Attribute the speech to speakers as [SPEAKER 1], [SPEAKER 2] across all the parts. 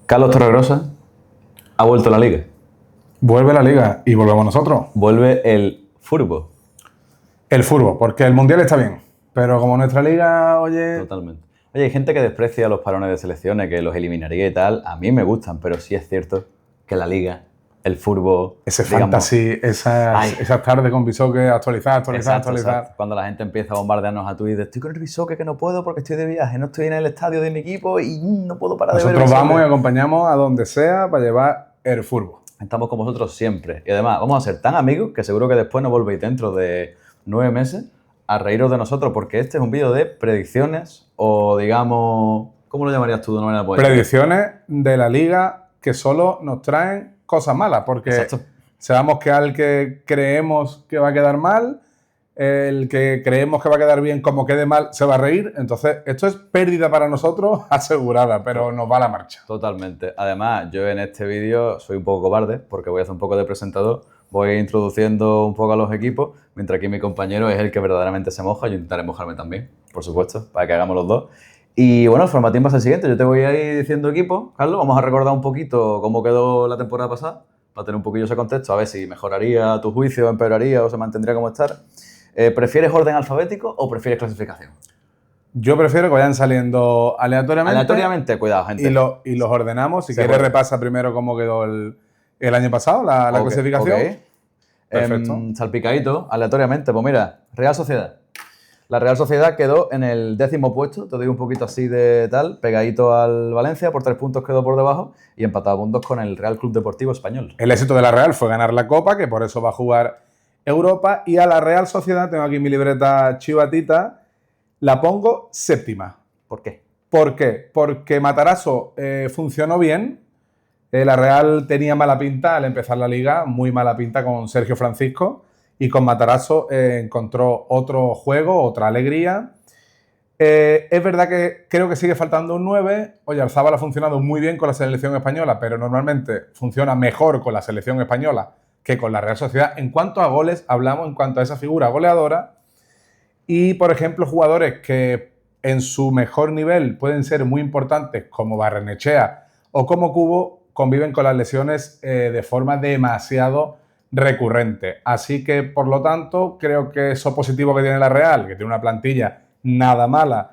[SPEAKER 1] Carlos Torregrosa ha vuelto a la Liga.
[SPEAKER 2] Vuelve la Liga y volvemos nosotros.
[SPEAKER 1] Vuelve el fútbol.
[SPEAKER 2] El fútbol, porque el Mundial está bien. Pero como nuestra Liga, oye...
[SPEAKER 1] Totalmente. Oye, hay gente que desprecia los parones de selecciones, que los eliminaría y tal. A mí me gustan, pero sí es cierto que la Liga, el fútbol...
[SPEAKER 2] Ese
[SPEAKER 1] digamos,
[SPEAKER 2] fantasy, esas tardes con Bisoque, actualizar.
[SPEAKER 1] Exacto. Cuando la gente empieza a bombardearnos a Twitter, estoy con el Bisoque que no puedo porque estoy de viaje, no estoy en el estadio de mi equipo y no puedo parar de ver
[SPEAKER 2] Nosotros
[SPEAKER 1] Bisoque.
[SPEAKER 2] vamos y acompañamos a donde sea para llevar el fútbol.
[SPEAKER 1] Estamos con vosotros siempre. Y además, vamos a ser tan amigos que seguro que después nos volvéis dentro de 9 meses a reíros de nosotros, porque este es un vídeo de predicciones o, digamos, ¿cómo lo llamarías tú de una manera poética?
[SPEAKER 2] Predicciones de la Liga que solo nos traen cosas malas, porque
[SPEAKER 1] Exacto.
[SPEAKER 2] sabemos que al que creemos que va a quedar mal, el que creemos que va a quedar bien como quede mal, se va a reír. Entonces, esto es pérdida para nosotros asegurada, pero nos va a la marcha.
[SPEAKER 1] Totalmente. Además, yo en este vídeo soy un poco cobarde porque voy a hacer un poco de presentador, voy introduciendo un poco a los equipos, mientras que mi compañero es el que verdaderamente se moja. Yo intentaré mojarme también, por supuesto, para que hagamos los dos. Y bueno, el formatín va a ser el siguiente. Yo te voy a ir diciendo equipo, Carlos. Vamos a recordar un poquito cómo quedó la temporada pasada, para tener un poquillo ese contexto, a ver si mejoraría a tu juicio, empeoraría o se mantendría como estar. ¿Prefieres orden alfabético o prefieres clasificación?
[SPEAKER 2] Yo prefiero que vayan saliendo aleatoriamente.
[SPEAKER 1] Aleatoriamente, cuidado, gente.
[SPEAKER 2] Y los ordenamos. Si quieres, repasa primero cómo quedó el año pasado, la clasificación.
[SPEAKER 1] Okay.
[SPEAKER 2] Perfecto.
[SPEAKER 1] Salpicadito, aleatoriamente. Pues mira, Real Sociedad. La Real Sociedad quedó en el 10º puesto, te digo un poquito así de tal, pegadito al Valencia, por 3 puntos quedó por debajo y empatado a puntos con el Real Club Deportivo Español.
[SPEAKER 2] El éxito de la Real fue ganar la Copa, que por eso va a jugar Europa, y a la Real Sociedad, tengo aquí mi libreta chivatita, la pongo séptima.
[SPEAKER 1] ¿Por qué?
[SPEAKER 2] ¿Por qué? Porque Matarazzo funcionó bien. La Real tenía mala pinta al empezar la Liga, muy mala pinta con Sergio Francisco, y con Matarazzo encontró otro juego, otra alegría. Es verdad que creo que sigue faltando un 9. Oyarzábal ha funcionado muy bien con la selección española, pero normalmente funciona mejor con la selección española que con la Real Sociedad. En cuanto a goles, hablamos en cuanto a esa figura goleadora. Y, por ejemplo, jugadores que en su mejor nivel pueden ser muy importantes, como Barrenechea o como Cubo, conviven con las lesiones de forma demasiado recurrente. Así que, por lo tanto, creo que eso positivo que tiene la Real, que tiene una plantilla nada mala,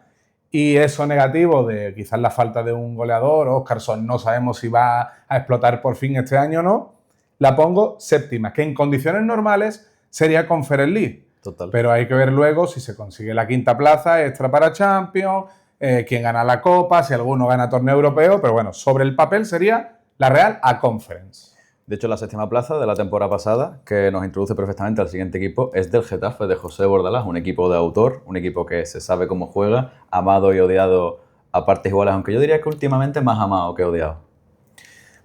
[SPEAKER 2] y eso negativo de quizás la falta de un goleador, Óscarson no sabemos si va a explotar por fin este año o no, la pongo séptima, que en condiciones normales sería Conference League.
[SPEAKER 1] Total.
[SPEAKER 2] Pero hay que ver luego si se consigue la 5ª plaza extra para Champions, quién gana la Copa, si alguno gana torneo europeo, pero bueno, sobre el papel sería la Real a Conference.
[SPEAKER 1] De hecho, la 7ª plaza de la temporada pasada, que nos introduce perfectamente al siguiente equipo, es del Getafe de José Bordalás, un equipo de autor, un equipo que se sabe cómo juega, amado y odiado a partes iguales, aunque yo diría que últimamente más amado que odiado.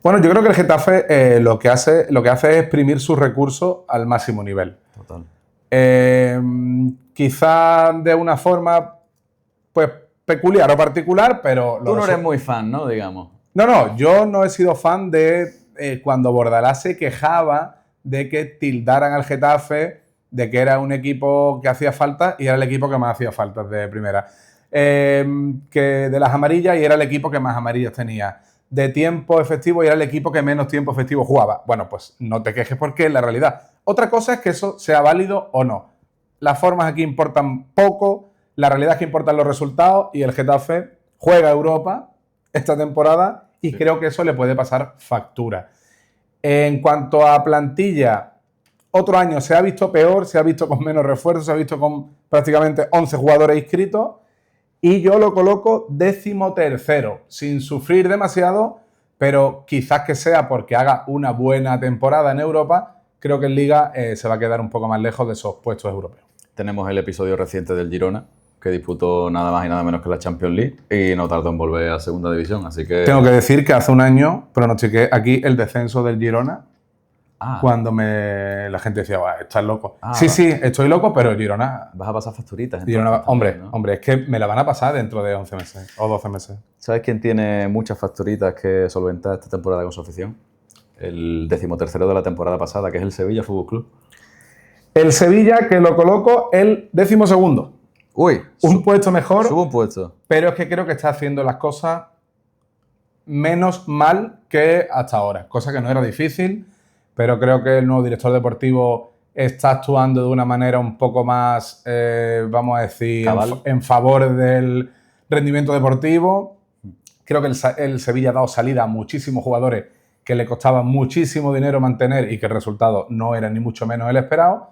[SPEAKER 2] Bueno, yo creo que el Getafe lo que hace es exprimir sus recursos al máximo nivel.
[SPEAKER 1] Total.
[SPEAKER 2] Quizá de una forma pues peculiar o particular, pero...
[SPEAKER 1] Tú no eres muy fan, ¿no? Digamos.
[SPEAKER 2] No, yo no he sido fan de cuando Bordalás se quejaba de que tildaran al Getafe de que era un equipo que hacía falta y era el equipo que más hacía faltas de primera. Que de las amarillas y era el equipo que más amarillas tenía. De tiempo efectivo y era el equipo que menos tiempo efectivo jugaba. Bueno, pues no te quejes porque es la realidad. Otra cosa es que eso sea válido o no. Las formas aquí importan poco, la realidad es que importan los resultados y el Getafe juega Europa esta temporada y creo que eso le puede pasar factura. En cuanto a plantilla, otro año se ha visto peor, se ha visto con menos refuerzos, se ha visto con prácticamente 11 jugadores inscritos y yo lo coloco 13º, sin sufrir demasiado, pero quizás que sea porque haga una buena temporada en Europa, creo que en Liga se va a quedar un poco más lejos de esos puestos europeos.
[SPEAKER 1] Tenemos el episodio reciente del Girona, que disputó nada más y nada menos que la Champions League y no tardó en volver a segunda división, así que...
[SPEAKER 2] Tengo que decir que hace un año pronostiqué aquí el descenso del Girona cuando la gente decía, estás loco. Sí, estoy loco, pero Girona...
[SPEAKER 1] Vas a pasar facturitas.
[SPEAKER 2] Girona, hombre, es que me la van a pasar dentro de 11 meses o 12 meses.
[SPEAKER 1] ¿Sabes quién tiene muchas facturitas que solventar esta temporada con su afición? El 13º de la temporada pasada, que es el Sevilla Fútbol Club.
[SPEAKER 2] El Sevilla, que lo coloco el 12º.
[SPEAKER 1] Uy,
[SPEAKER 2] un puesto mejor.
[SPEAKER 1] Sube un puesto.
[SPEAKER 2] Pero es que creo que está haciendo las cosas menos mal que hasta ahora, cosa que no era difícil, pero creo que el nuevo director deportivo está actuando de una manera un poco más, vamos a decir, en favor del rendimiento deportivo. Creo que el Sevilla ha dado salida a muchísimos jugadores que le costaba muchísimo dinero mantener y que el resultado no era ni mucho menos el esperado.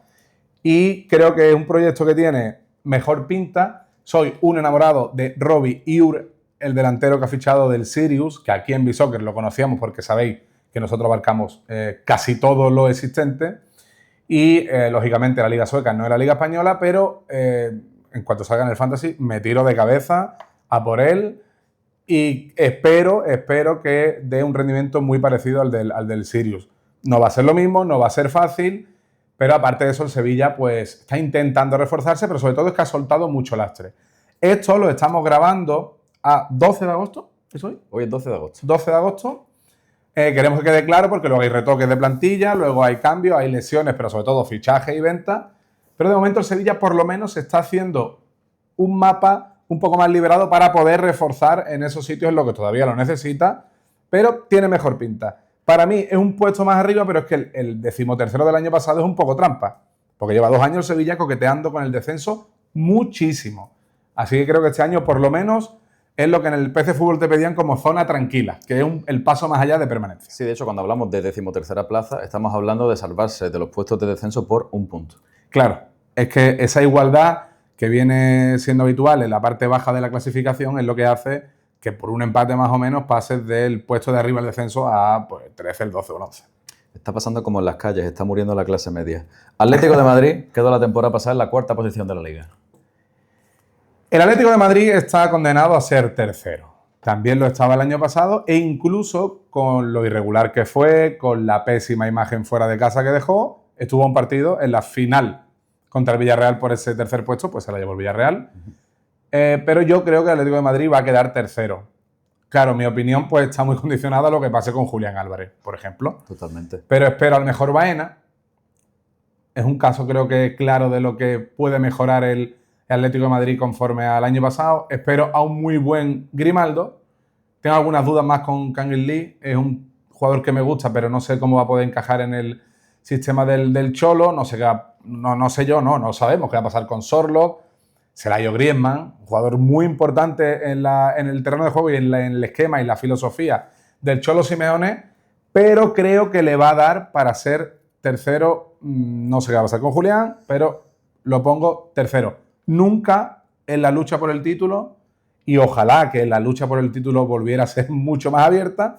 [SPEAKER 2] Y creo que es un proyecto que tiene mejor pinta. Soy un enamorado de Robbie Ure, el delantero que ha fichado del Sirius, que aquí en B-Soccer lo conocíamos porque sabéis que nosotros abarcamos casi todo lo existente. Y, lógicamente, la Liga Sueca no es la Liga Española, pero en cuanto salga en el Fantasy me tiro de cabeza a por él y espero que dé un rendimiento muy parecido al del Sirius. No va a ser lo mismo, no va a ser fácil, pero aparte de eso el Sevilla pues está intentando reforzarse, pero sobre todo es que ha soltado mucho lastre. Esto lo estamos grabando a 12 de agosto, ¿es hoy?
[SPEAKER 1] Hoy es 12 de agosto.
[SPEAKER 2] 12 de agosto. Queremos que quede claro porque luego hay retoques de plantilla, luego hay cambios, hay lesiones, pero sobre todo fichaje y venta. Pero de momento el Sevilla por lo menos está haciendo un mapa un poco más liberado para poder reforzar en esos sitios en los que todavía lo necesita, pero tiene mejor pinta. Para mí es un puesto más arriba, pero es que el 13º del año pasado es un poco trampa, porque lleva 2 años el Sevilla coqueteando con el descenso muchísimo. Así que creo que este año por lo menos es lo que en el PC Fútbol te pedían como zona tranquila, que es el paso más allá de permanencia.
[SPEAKER 1] Sí, de hecho, cuando hablamos de 13ª plaza, estamos hablando de salvarse de los puestos de descenso por un punto.
[SPEAKER 2] Claro, es que esa igualdad que viene siendo habitual en la parte baja de la clasificación es lo que hace que por un empate más o menos pases del puesto de arriba al descenso a pues, el 13, el 12 o el 11.
[SPEAKER 1] Está pasando como en las calles, está muriendo la clase media. Atlético de Madrid quedó la temporada pasada en la 4ª posición de la Liga.
[SPEAKER 2] El Atlético de Madrid está condenado a ser tercero. También lo estaba el año pasado e incluso con lo irregular que fue, con la pésima imagen fuera de casa que dejó, estuvo un partido en la final contra el Villarreal por ese tercer puesto, pues se la llevó el Villarreal. Pero yo creo que el Atlético de Madrid va a quedar tercero. Claro, mi opinión pues está muy condicionada a lo que pase con Julián Álvarez, por ejemplo.
[SPEAKER 1] Totalmente.
[SPEAKER 2] Pero espero al mejor Baena. Es un caso creo que claro de lo que puede mejorar el Atlético de Madrid conforme al año pasado. Espero a un muy buen Grimaldo. Tengo algunas dudas más con Kangin Lee. Es un jugador que me gusta, pero no sé cómo va a poder encajar en el sistema del Cholo. No sé no sabemos qué va a pasar con Sorloth. Celayo Griezmann, un jugador muy importante en el terreno de juego y en el esquema y la filosofía del Cholo Simeone, pero creo que le va a dar para ser tercero. No sé qué va a pasar con Julián, pero lo pongo tercero. Nunca en la lucha por el título, y ojalá que la lucha por el título volviera a ser mucho más abierta,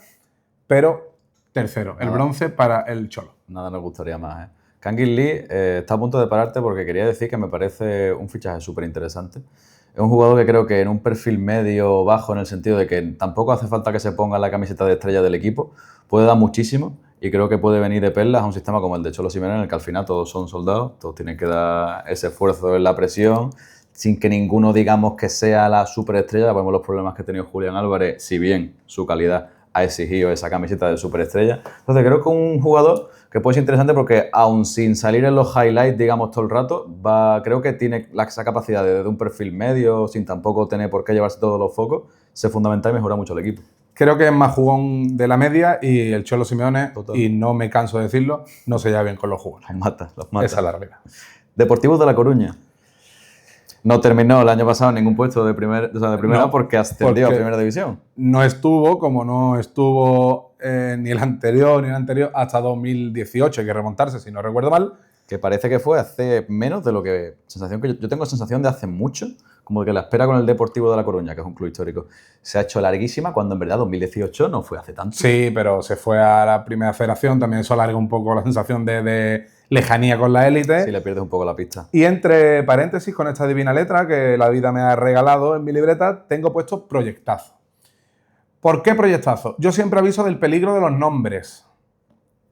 [SPEAKER 2] pero tercero, el bronce para el Cholo.
[SPEAKER 1] Nada nos gustaría más, ¿eh? Kangin Lee está a punto de pararte porque quería decir que me parece un fichaje súper interesante. Es un jugador que creo que en un perfil medio bajo, en el sentido de que tampoco hace falta que se ponga la camiseta de estrella del equipo, puede dar muchísimo y creo que puede venir de perlas a un sistema como el de Cholo Simeone, en el que al final todos son soldados, todos tienen que dar ese esfuerzo en la presión, sin que ninguno digamos que sea la superestrella. Vemos los problemas que ha tenido Julián Álvarez, si bien su calidad ha exigido esa camiseta de superestrella. Entonces creo que un jugador que puede ser interesante porque aun sin salir en los highlights, digamos, todo el rato, creo que tiene esa capacidad de un perfil medio, sin tampoco tener por qué llevarse todos los focos, se fundamenta y mejora mucho el equipo.
[SPEAKER 2] Creo que es más jugón de la media y el Cholo Simeone, y no me canso de decirlo, no se lleva bien con los jugadores.
[SPEAKER 1] Los mata.
[SPEAKER 2] Esa es la realidad.
[SPEAKER 1] Deportivo de La Coruña. No terminó el año pasado en ningún puesto de primera no, porque ascendió a primera división.
[SPEAKER 2] No estuvo, como no estuvo ni el anterior, hasta 2018, hay que remontarse, si no recuerdo mal.
[SPEAKER 1] Que parece que fue hace menos de lo que... Yo tengo sensación de hace mucho, como de que la espera con el Deportivo de La Coruña, que es un club histórico, se ha hecho larguísima, cuando en verdad 2018 no fue hace tanto.
[SPEAKER 2] Sí, pero se fue a la primera federación, también eso alarga un poco la sensación de lejanía con la élite.
[SPEAKER 1] Sí, le pierdes un poco la pista.
[SPEAKER 2] Y entre paréntesis, con esta divina letra que la vida me ha regalado en mi libreta, tengo puesto proyectazo. ¿Por qué proyectazo? Yo siempre aviso del peligro de los nombres.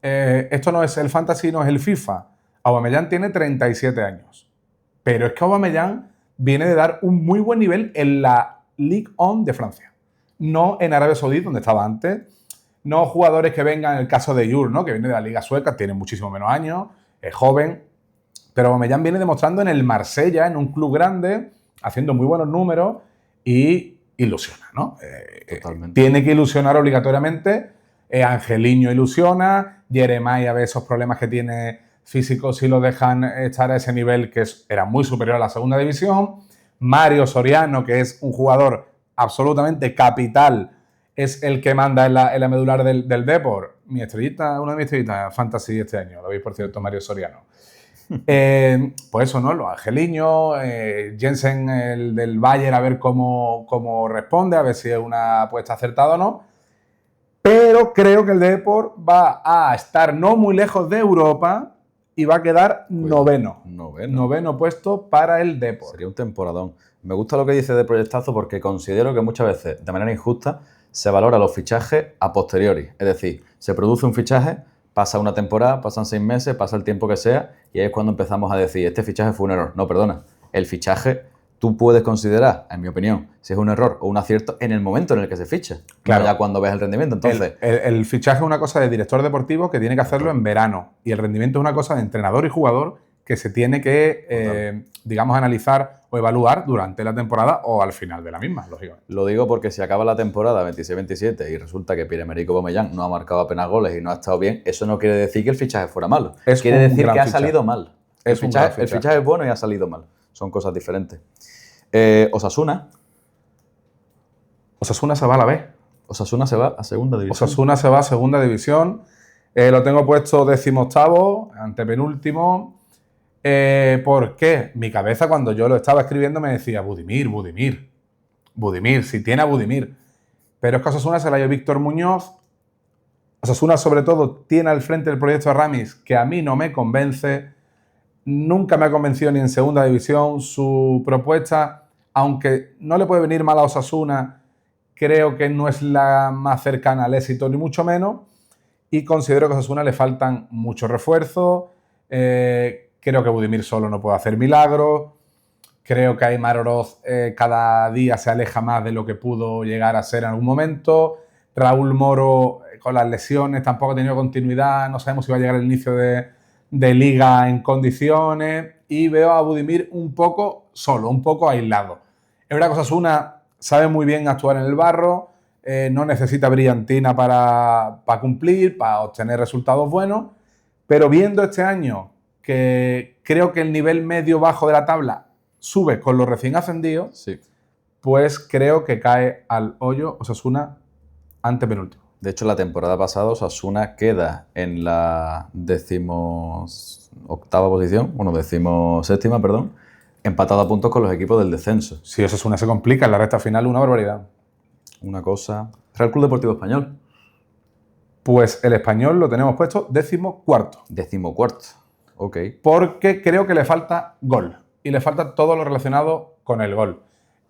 [SPEAKER 2] Esto no es el fantasy, no es el FIFA. Aubameyang tiene 37 años. Pero es que Aubameyang viene de dar un muy buen nivel en la Ligue 1 de Francia. No en Arabia Saudí, donde estaba antes. No jugadores que vengan, en el caso de Jul, ¿no? Que viene de la Liga Sueca, tiene muchísimo menos años, es joven. Pero Aubameyang viene demostrando en el Marsella, en un club grande, haciendo muy buenos números y ilusiona, ¿no?
[SPEAKER 1] Totalmente.
[SPEAKER 2] Tiene que ilusionar obligatoriamente. Angeliño ilusiona, Jeremai a ver esos problemas que tiene físicos si lo dejan estar a ese nivel que era muy superior a la segunda división. Mario Soriano, que es un jugador absolutamente capital, es el que manda en la medular del Depor. Mi estrellita, una de mis estrellitas fantasy este año, lo veis por cierto, Mario Soriano. Pues eso, ¿no? Los angeliños, Jensen, el del Bayern, a ver cómo responde, a ver si es una apuesta acertada o no. Pero creo que el Depor va a estar no muy lejos de Europa y va a quedar noveno. Noveno puesto para el Depor.
[SPEAKER 1] Sería un temporadón. Me gusta lo que dice de proyectazo porque considero que muchas veces, de manera injusta, se valora los fichajes a posteriori. Es decir, se produce un fichaje, pasa una temporada, pasan 6 meses, pasa el tiempo que sea, y ahí es cuando empezamos a decir, este fichaje fue un error. No, perdona. El fichaje tú puedes considerar, en mi opinión, si es un error o un acierto en el momento en el que se ficha. Claro. No ya cuando ves el rendimiento. Entonces,
[SPEAKER 2] el fichaje es una cosa de director deportivo que tiene que hacerlo en verano. Y el rendimiento es una cosa de entrenador y jugador que se tiene que, digamos, analizar o evaluar durante la temporada o al final de la misma, lógicamente.
[SPEAKER 1] Lo digo porque si acaba la temporada 26-27 y resulta que Pierre-Emerick Aubameyang no ha marcado apenas goles y no ha estado bien, eso no quiere decir que el fichaje fuera malo. Quiere decir que ha salido mal. El fichaje es bueno y ha salido mal. Son cosas diferentes. Osasuna.
[SPEAKER 2] Osasuna se va a la B.
[SPEAKER 1] Osasuna se va a segunda división.
[SPEAKER 2] Osasuna se va a segunda división. Lo tengo puesto 18º, antepenúltimo. ¿Por qué? Mi cabeza cuando yo lo estaba escribiendo me decía Budimir, si tiene a Budimir. Pero es que Osasuna se la dio Víctor Muñoz. Osasuna sobre todo tiene al frente el proyecto de Ramis que a mí no me convence. Nunca me ha convencido ni en segunda división su propuesta. Aunque no le puede venir mal a Osasuna, creo que no es la más cercana al éxito ni mucho menos. Y considero que a Osasuna le faltan muchos refuerzos. Creo que Budimir solo no puede hacer milagros. Creo que Aimar Oroz cada día se aleja más de lo que pudo llegar a ser en algún momento. Raúl Moro con las lesiones tampoco ha tenido continuidad. No sabemos si va a llegar el inicio de liga en condiciones. Y veo a Budimir un poco solo, un poco aislado. Es verdad que Osasuna sabe muy bien actuar en el barro. No necesita brillantina para cumplir, para obtener resultados buenos. Pero viendo este año que creo que el nivel medio-bajo de la tabla sube con los recién ascendidos,
[SPEAKER 1] sí,
[SPEAKER 2] pues creo que cae al hoyo Osasuna antepenúltimo.
[SPEAKER 1] De hecho, la temporada pasada Osasuna queda en la 18ª posición, bueno, 17ª, perdón, empatado a puntos con los equipos del descenso.
[SPEAKER 2] Si Osasuna se complica en la recta final, una barbaridad.
[SPEAKER 1] Una cosa... Real Club Deportivo Español.
[SPEAKER 2] Pues el Español lo tenemos puesto 14º.
[SPEAKER 1] 14º. Ok.
[SPEAKER 2] Porque creo que le falta gol. Y le falta todo lo relacionado con el gol.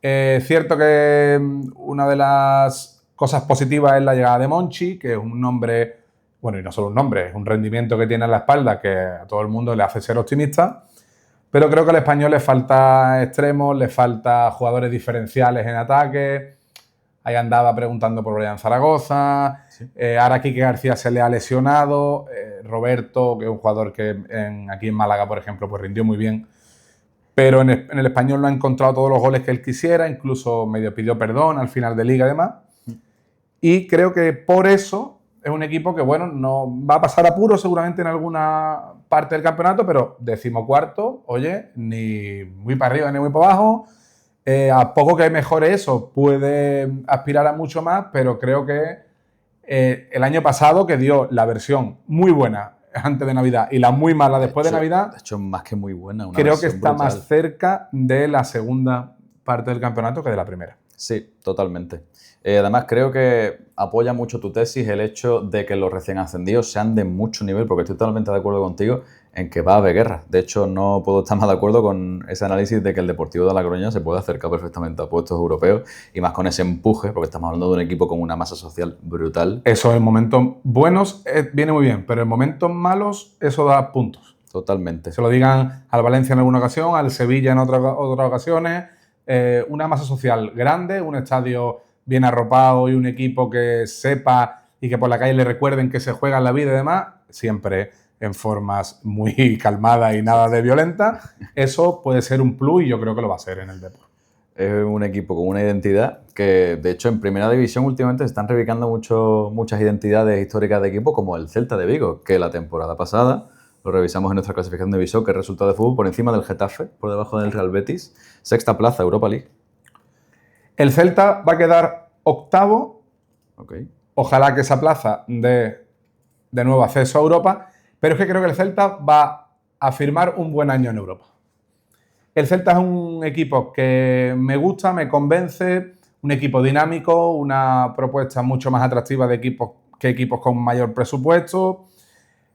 [SPEAKER 2] Cierto que una de las cosas positivas es la llegada de Monchi, que es un nombre, bueno, y no solo un nombre, es un rendimiento que tiene en la espalda que a todo el mundo le hace ser optimista. Pero creo que al Español le falta extremos, le falta jugadores diferenciales en ataque. Ahí andaba preguntando por Brian Zaragoza. Sí. Ahora Quique García se le ha lesionado. Roberto, que es un jugador que aquí en Málaga, por ejemplo, pues rindió muy bien. Pero en el Español no ha encontrado todos los goles que él quisiera. Incluso medio pidió perdón al final de liga y demás. Y creo que por eso es un equipo que, bueno, no va a pasar apuro seguramente en alguna parte del campeonato, pero 14º, oye, ni muy para arriba ni muy para abajo. A poco que mejore eso, puede aspirar a mucho más, pero creo que el año pasado, que dio la versión muy buena antes de Navidad y la muy mala después de Navidad,
[SPEAKER 1] de hecho, más que muy buena,
[SPEAKER 2] creo que está brutal, más cerca de la segunda parte del campeonato que de la primera.
[SPEAKER 1] Sí, totalmente. Además, creo que apoya mucho tu tesis el hecho de que los recién ascendidos sean de mucho nivel, porque estoy totalmente de acuerdo contigo en que va a haber guerra. De hecho, no puedo estar más de acuerdo con ese análisis de que el Deportivo de La Coruña se puede acercar perfectamente a puestos europeos y más con ese empuje, porque estamos hablando de un equipo con una masa social brutal.
[SPEAKER 2] Eso en momentos buenos viene muy bien, pero en momentos malos eso da puntos.
[SPEAKER 1] Totalmente.
[SPEAKER 2] Se lo digan al Valencia en alguna ocasión, al Sevilla en otras ocasiones. Una masa social grande, un estadio bien arropado y un equipo que sepa y que por la calle le recuerden que se juega en la vida y demás, siempre en formas muy calmadas y nada de violenta, eso puede ser un plus y yo creo que lo va a ser en el deporte.
[SPEAKER 1] Es un equipo con una identidad que, de hecho, en primera división últimamente se están reivindicando muchas identidades históricas de equipo, como el Celta de Vigo, que la temporada pasada, lo revisamos en nuestra clasificación de Viso, que es resultado de fútbol por encima del Getafe, por debajo del Real Betis, sexta plaza, Europa League.
[SPEAKER 2] El Celta va a quedar octavo.
[SPEAKER 1] Okay.
[SPEAKER 2] Ojalá que esa plaza dé de nuevo acceso a Europa, pero es que creo que el Celta va a firmar un buen año en Europa. El Celta es un equipo que me gusta, me convence, un equipo dinámico, una propuesta mucho más atractiva de equipos con mayor presupuesto.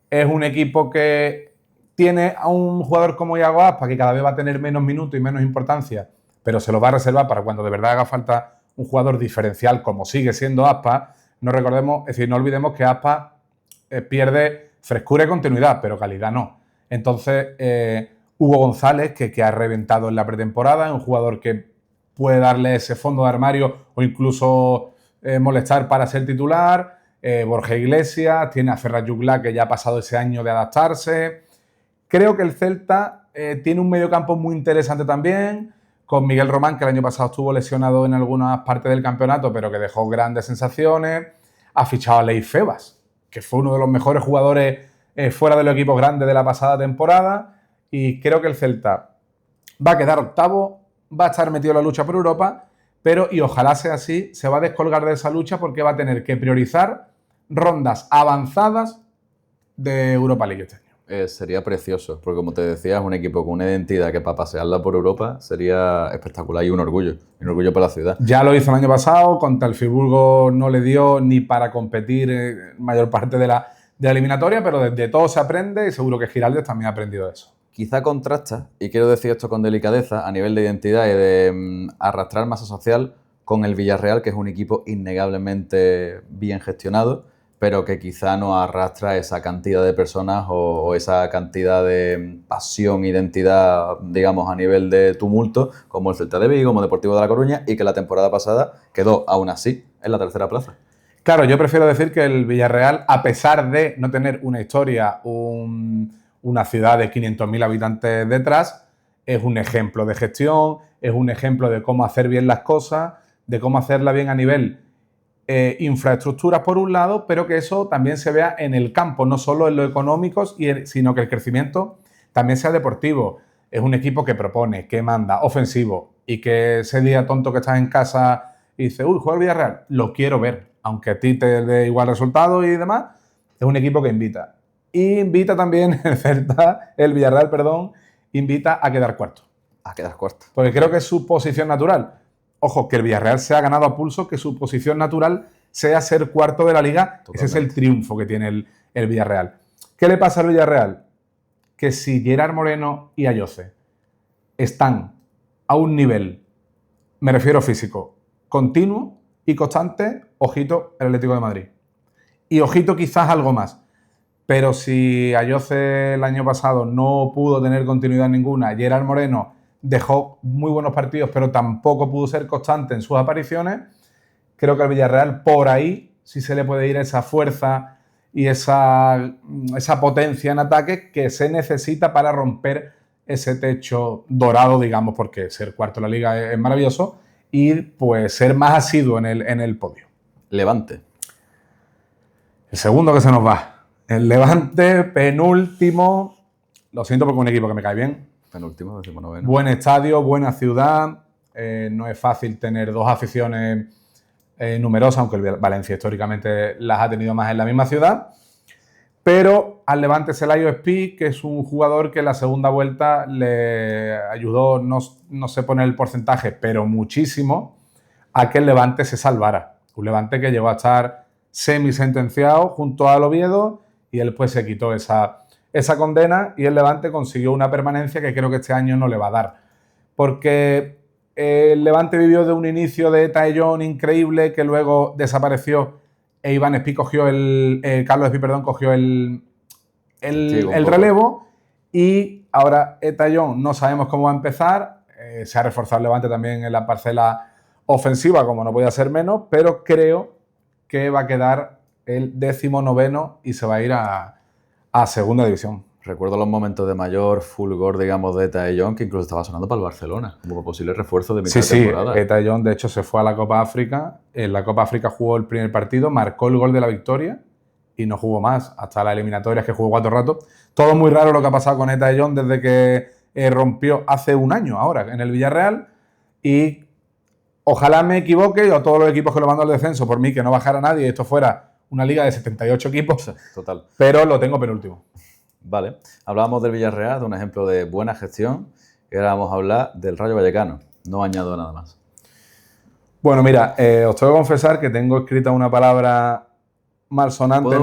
[SPEAKER 2] Es un equipo que tiene a un jugador como Iago Aspas, que cada vez va a tener menos minutos y menos importancia, pero se lo va a reservar para cuando de verdad haga falta un jugador diferencial, como sigue siendo Aspas. No olvidemos que Aspas pierde frescura y continuidad, pero calidad no. Entonces, Hugo González, que ha reventado en la pretemporada, es un jugador que puede darle ese fondo de armario o incluso molestar para ser titular. Borja Iglesias, tiene a Ferran Jugla, que ya ha pasado ese año de adaptarse. Creo que el Celta tiene un mediocampo muy interesante también, con Miguel Román, que el año pasado estuvo lesionado en algunas partes del campeonato, pero que dejó grandes sensaciones. Ha fichado a Leif Febas, que fue uno de los mejores jugadores fuera de los equipos grandes de la pasada temporada. Y creo que el Celta va a quedar octavo, va a estar metido en la lucha por Europa, pero, y ojalá sea así, se va a descolgar de esa lucha porque va a tener que priorizar rondas avanzadas de Europa League este año.
[SPEAKER 1] Sería precioso, porque como te decía, es un equipo con una identidad que para pasearla por Europa sería espectacular y un orgullo para la ciudad.
[SPEAKER 2] Ya lo hizo el año pasado, contra el Friburgo no le dio ni para competir en mayor parte de la eliminatoria, pero de todo se aprende y seguro que Giraldez también ha aprendido eso.
[SPEAKER 1] Quizá contrasta, y quiero decir esto con delicadeza, a nivel de identidad y de arrastrar masa social con el Villarreal, que es un equipo innegablemente bien gestionado, pero que quizá no arrastra esa cantidad de personas o esa cantidad de pasión, identidad, digamos, a nivel de tumulto, como el Celta de Vigo, como Deportivo de La Coruña, y que la temporada pasada quedó, aún así, en la tercera plaza.
[SPEAKER 2] Claro, yo prefiero decir que el Villarreal, a pesar de no tener una historia, una ciudad de 500.000 habitantes detrás, es un ejemplo de gestión, es un ejemplo de cómo hacer bien las cosas, de cómo hacerla bien a nivel infraestructuras por un lado, pero que eso también se vea en el campo, no solo en lo económico, sino que el crecimiento también sea deportivo. Es un equipo que propone, que manda, ofensivo, y que ese día tonto que estás en casa y dices, uy, juega el Villarreal, lo quiero ver, aunque a ti te dé igual resultado y demás, es un equipo que invita. Y invita también el Villarreal, invita a quedar cuarto.
[SPEAKER 1] A quedar cuarto.
[SPEAKER 2] Porque creo que es su posición natural. Ojo, que el Villarreal se ha ganado a pulso, que su posición natural sea ser cuarto de la Liga. Totalmente. Ese es el triunfo que tiene el Villarreal. ¿Qué le pasa al Villarreal? Que si Gerard Moreno y Ayoce están a un nivel, me refiero físico, continuo y constante, ojito el Atlético de Madrid. Y ojito quizás algo más. Pero si Ayoce el año pasado no pudo tener continuidad ninguna, Gerard Moreno dejó muy buenos partidos, pero tampoco pudo ser constante en sus apariciones, creo que al Villarreal por ahí sí se le puede ir esa fuerza y esa potencia en ataque que se necesita para romper ese techo dorado, digamos, porque ser cuarto en la Liga es maravilloso, y pues ser más asiduo en el podio.
[SPEAKER 1] Levante.
[SPEAKER 2] El segundo que se nos va. El Levante, penúltimo. Lo siento porque es un equipo que me cae bien.
[SPEAKER 1] Penúltimo, 19º.
[SPEAKER 2] Buen estadio, buena ciudad. No es fácil tener dos aficiones numerosas, aunque el Valencia históricamente las ha tenido más en la misma ciudad. Pero al Levante Selayo Espí, que es un jugador que en la segunda vuelta le ayudó, no sé poner el porcentaje, pero muchísimo, a que el Levante se salvara. Un Levante que llegó a estar semi-sentenciado junto al Oviedo y él pues se quitó esa condena y el Levante consiguió una permanencia que creo que este año no le va a dar. Porque el Levante vivió de un inicio de Taellón increíble que luego desapareció e Iván Espí cogió Carlos Espí, cogió el relevo y ahora Taellón no sabemos cómo va a empezar. Se ha reforzado el Levante también en la parcela ofensiva, como no podía ser menos, pero creo que va a quedar el 19º y se va a ir a segunda división.
[SPEAKER 1] Recuerdo los momentos de mayor fulgor, digamos, de Eta de Jong, que incluso estaba sonando para el Barcelona, como posible refuerzo de mitad de temporada.
[SPEAKER 2] Sí, Eta de Jong, de hecho, se fue a la Copa África. En la Copa África jugó el primer partido, marcó el gol de la victoria y no jugó más hasta las eliminatorias, que jugó 4 ratos. Todo muy raro lo que ha pasado con Eta de Jong desde que rompió hace un año ahora en el Villarreal. Y ojalá me equivoque, y a todos los equipos que lo mandan al descenso, por mí, que no bajara nadie y esto fuera una liga de 78 equipos.
[SPEAKER 1] Total.
[SPEAKER 2] Pero lo tengo penúltimo.
[SPEAKER 1] Vale. Hablábamos del Villarreal, de un ejemplo de buena gestión, y ahora vamos a hablar del Rayo Vallecano. No añado nada más.
[SPEAKER 2] Bueno, mira, os tengo que confesar que tengo escrita una palabra malsonante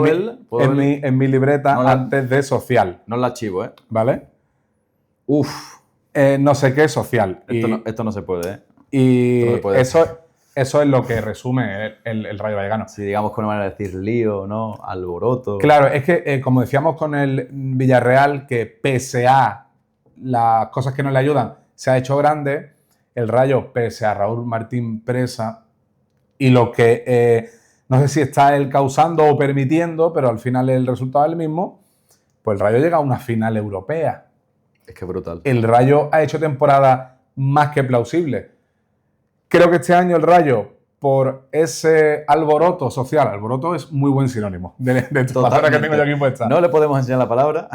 [SPEAKER 2] en mi libreta antes de social.
[SPEAKER 1] No la archivo, ¿eh?
[SPEAKER 2] ¿Vale?
[SPEAKER 1] Uf.
[SPEAKER 2] No sé qué es social.
[SPEAKER 1] Esto no se puede, ¿eh?
[SPEAKER 2] Y no puede eso es lo que resume el Rayo Vallecano.
[SPEAKER 1] Sí, digamos con una manera de decir lío, ¿no? Alboroto.
[SPEAKER 2] Claro, es que como decíamos con el Villarreal, que pese a las cosas que no le ayudan, se ha hecho grande, el Rayo, pese a Raúl Martín Presa, y lo que no sé si está él causando o permitiendo, pero al final el resultado es el mismo, pues el Rayo llega a una final europea.
[SPEAKER 1] Es que brutal.
[SPEAKER 2] El Rayo ha hecho temporada más que plausible. Creo que este año el Rayo, por ese alboroto social, alboroto es muy buen sinónimo de toda la palabra que tengo yo aquí puesta.
[SPEAKER 1] No le podemos enseñar la palabra,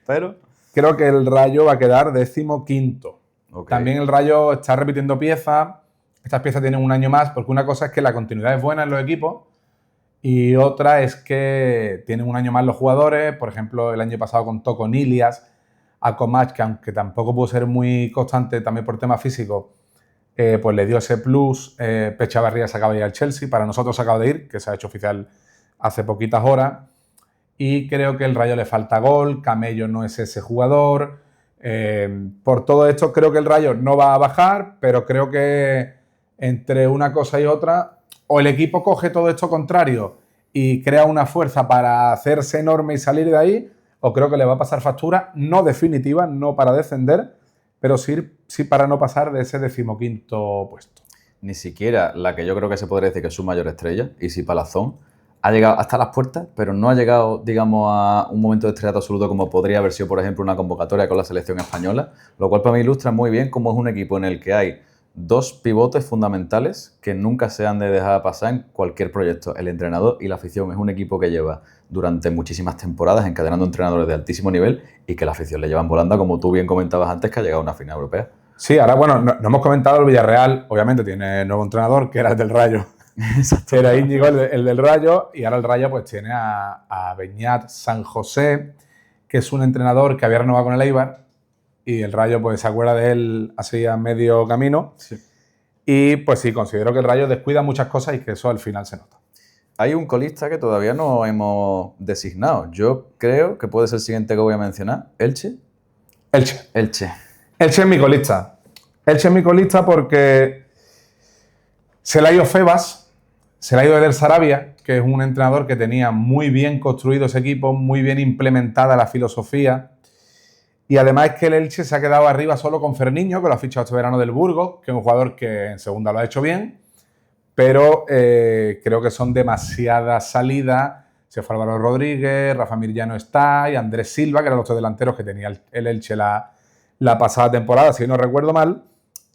[SPEAKER 1] pero...
[SPEAKER 2] Creo que el Rayo va a quedar 15º. Okay. También el Rayo está repitiendo piezas. Estas piezas tienen un año más, porque una cosa es que la continuidad es buena en los equipos y otra es que tienen un año más los jugadores. Por ejemplo, el año pasado contó con Ilias, Akomach, que aunque tampoco pudo ser muy constante también por temas físicos, pues le dio ese plus. Pechavarría se acaba de ir al Chelsea, para nosotros se acaba de ir, que se ha hecho oficial hace poquitas horas. Y creo que el Rayo le falta gol, Camello no es ese jugador. Por todo esto creo que el Rayo no va a bajar, pero creo que entre una cosa y otra, o el equipo coge todo esto contrario y crea una fuerza para hacerse enorme y salir de ahí, o creo que le va a pasar factura, no definitiva, no para descender, pero sí para no pasar de ese 15º puesto.
[SPEAKER 1] Ni siquiera la que yo creo que se podría decir que es su mayor estrella, Isi Palazón, ha llegado hasta las puertas, pero no ha llegado, digamos, a un momento de estrellato absoluto como podría haber sido, por ejemplo, una convocatoria con la selección española, lo cual para mí ilustra muy bien cómo es un equipo en el que hay 2 pivotes fundamentales que nunca se han de dejar pasar en cualquier proyecto, el entrenador y la afición. Es un equipo que lleva durante muchísimas temporadas encadenando entrenadores de altísimo nivel y que la afición le llevan volando, como tú bien comentabas antes, que ha llegado a una final europea.
[SPEAKER 2] Sí, ahora, bueno, no hemos comentado el Villarreal, obviamente tiene nuevo entrenador, que era el del Rayo. Era Íñigo, el del Rayo, y ahora el Rayo pues tiene a Beñat San José, que es un entrenador que había renovado con el Eibar, y el Rayo pues se acuerda de él así a medio camino. Sí. Y pues sí, considero que el Rayo descuida muchas cosas y que eso al final se nota.
[SPEAKER 1] Hay un colista que todavía no hemos designado. Yo creo que puede ser el siguiente que voy a mencionar. ¿Elche?
[SPEAKER 2] Elche.
[SPEAKER 1] Elche.
[SPEAKER 2] Elche es mi colista. Elche es mi colista porque se le ha ido Febas, se le ha ido Eder Sarabia, que es un entrenador que tenía muy bien construido ese equipo, muy bien implementada la filosofía. Y además es que el Elche se ha quedado arriba solo con Ferniño, que lo ha fichado este verano del Burgos, que es un jugador que en segunda lo ha hecho bien, pero creo que son demasiadas salidas. Se fue Álvaro Rodríguez, Rafa Mir ya no está, y Andrés Silva, que eran los 3 delanteros que tenía el Elche la pasada temporada, si no recuerdo mal,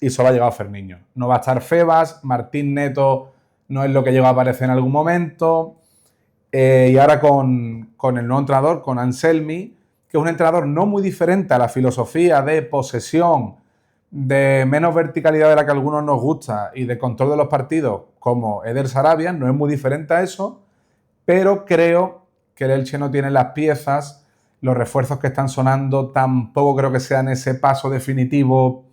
[SPEAKER 2] y solo ha llegado Ferniño. No va a estar Febas, Martín Neto no es lo que llegó a aparecer en algún momento, y ahora con el nuevo entrenador, con Anselmi, que es un entrenador no muy diferente a la filosofía de posesión, de menos verticalidad de la que a algunos nos gusta y de control de los partidos, como Eder Sarabia, no es muy diferente a eso, pero creo que el Elche no tiene las piezas, los refuerzos que están sonando tampoco creo que sean ese paso definitivo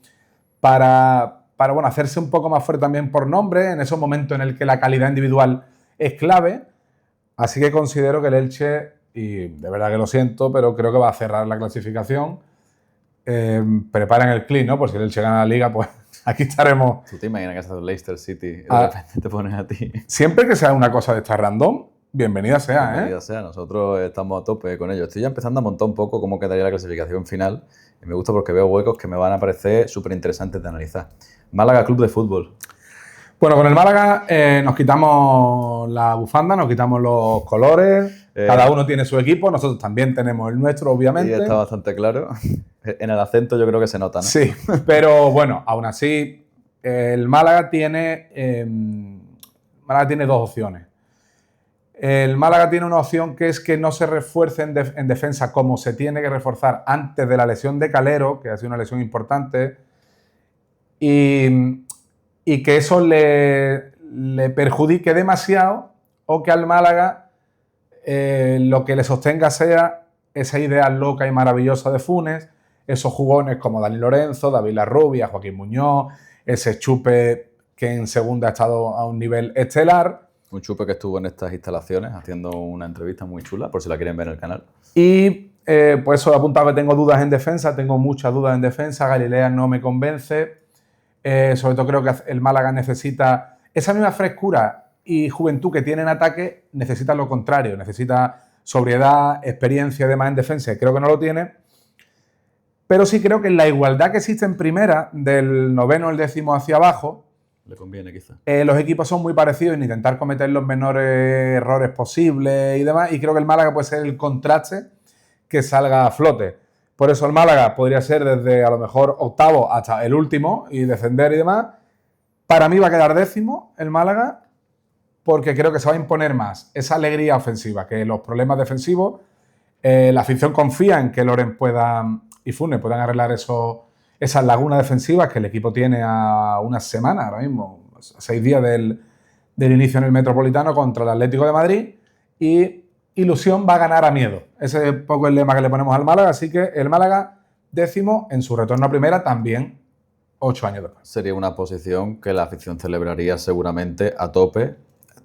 [SPEAKER 2] para bueno, hacerse un poco más fuerte también por nombre, en esos momentos en el que la calidad individual es clave. Así que considero que el Elche, y de verdad que lo siento, pero creo que va a cerrar la clasificación. Preparen el clean, ¿no? Por si el Elche gana la Liga, pues aquí estaremos.
[SPEAKER 1] ¿Tú te imaginas que haces un Leicester City y de repente te pones a ti?
[SPEAKER 2] Siempre que sea una cosa de esta random, bienvenida sea,
[SPEAKER 1] Bienvenida sea, nosotros estamos a tope con ello. Estoy ya empezando a montar un poco cómo quedaría la clasificación final y me gusta porque veo huecos que me van a parecer súper interesantes de analizar. Málaga Club de Fútbol.
[SPEAKER 2] Bueno, con el Málaga nos quitamos la bufanda, nos quitamos los colores, cada uno tiene su equipo, nosotros también tenemos el nuestro, obviamente.
[SPEAKER 1] Y está bastante claro. En el acento yo creo que se nota, ¿no?
[SPEAKER 2] Sí, pero bueno, aún así, el Málaga tiene dos opciones. El Málaga tiene una opción que es que no se refuerce en defensa como se tiene que reforzar antes de la lesión de Calero, que ha sido una lesión importante, y que eso le perjudique demasiado, o que al Málaga lo que le sostenga sea esa idea loca y maravillosa de Funes, esos jugones como Dani Lorenzo, David Larrubia, Joaquín Muñoz, ese Chupe que en segunda ha estado a un nivel estelar.
[SPEAKER 1] Un Chupe que estuvo en estas instalaciones haciendo una entrevista muy chula, por si la quieren ver en el canal.
[SPEAKER 2] Y pues eso he apuntado que tengo dudas en defensa, tengo muchas dudas en defensa, Galilea no me convence. Sobre todo creo que el Málaga necesita esa misma frescura y juventud que tiene en ataque, necesita lo contrario, necesita sobriedad, experiencia y demás en defensa, y creo que no lo tiene. Pero sí creo que en la igualdad que existe en primera, del noveno al décimo hacia abajo,
[SPEAKER 1] le conviene quizá.
[SPEAKER 2] Los equipos son muy parecidos en intentar cometer los menores errores posibles y demás, y creo que el Málaga puede ser el contraste que salga a flote. Por eso el Málaga podría ser desde a lo mejor octavo hasta el último y descender y demás. Para mí va a quedar décimo el Málaga porque creo que se va a imponer más esa alegría ofensiva que los problemas defensivos. La afición confía en que Loren y Funes puedan arreglar esas lagunas defensivas que el equipo tiene a unas semanas, ahora mismo, a 6 días del inicio en el Metropolitano contra el Atlético de Madrid, y ilusión va a ganar a miedo. Ese es un poco el lema que le ponemos al Málaga, así que el Málaga décimo en su retorno a primera también 8 años después.
[SPEAKER 1] Sería una posición que la afición celebraría seguramente a tope.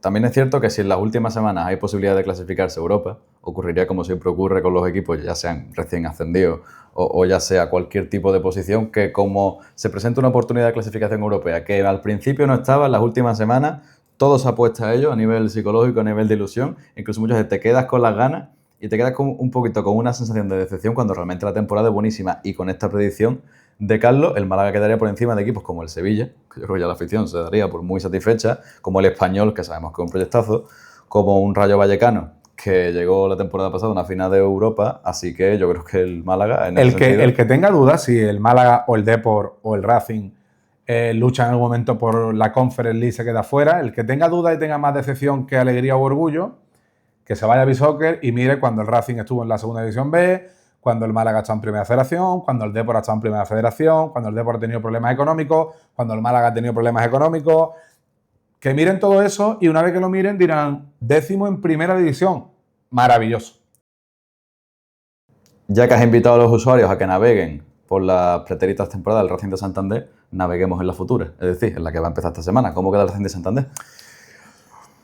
[SPEAKER 1] También es cierto que si en las últimas semanas hay posibilidad de clasificarse a Europa, ocurriría como siempre ocurre con los equipos, ya sean recién ascendidos o ya sea cualquier tipo de posición, que como se presenta una oportunidad de clasificación europea que al principio no estaba, en las últimas semanas todo se apuesta a ello a nivel psicológico, a nivel de ilusión, incluso muchas veces te quedas con las ganas y te quedas un poquito con una sensación de decepción cuando realmente la temporada es buenísima. Y con esta predicción de Carlos, el Málaga quedaría por encima de equipos como el Sevilla, que yo creo que ya la afición se daría por muy satisfecha, como el Español, que sabemos que es un proyectazo, como un Rayo Vallecano, que llegó la temporada pasada a una final de Europa, así que yo creo que el Málaga...
[SPEAKER 2] El que tenga dudas si el Málaga o el Depor o el Racing luchan en algún momento por la Conference League, se queda fuera, el que tenga dudas y tenga más decepción que alegría o orgullo, que se vaya a B-Soccer y mire cuando el Racing estuvo en la segunda división B, cuando el Málaga está en primera federación, cuando el Depor ha estado en primera federación, cuando el Depor ha tenido problemas económicos, cuando el Málaga ha tenido problemas económicos. Que miren todo eso y una vez que lo miren dirán, décimo en primera división. Maravilloso.
[SPEAKER 1] Ya que has invitado a los usuarios a que naveguen por las pretéritas temporadas del Racing de Santander, naveguemos en la futura, es decir, en la que va a empezar esta semana. ¿Cómo queda el Racing de Santander?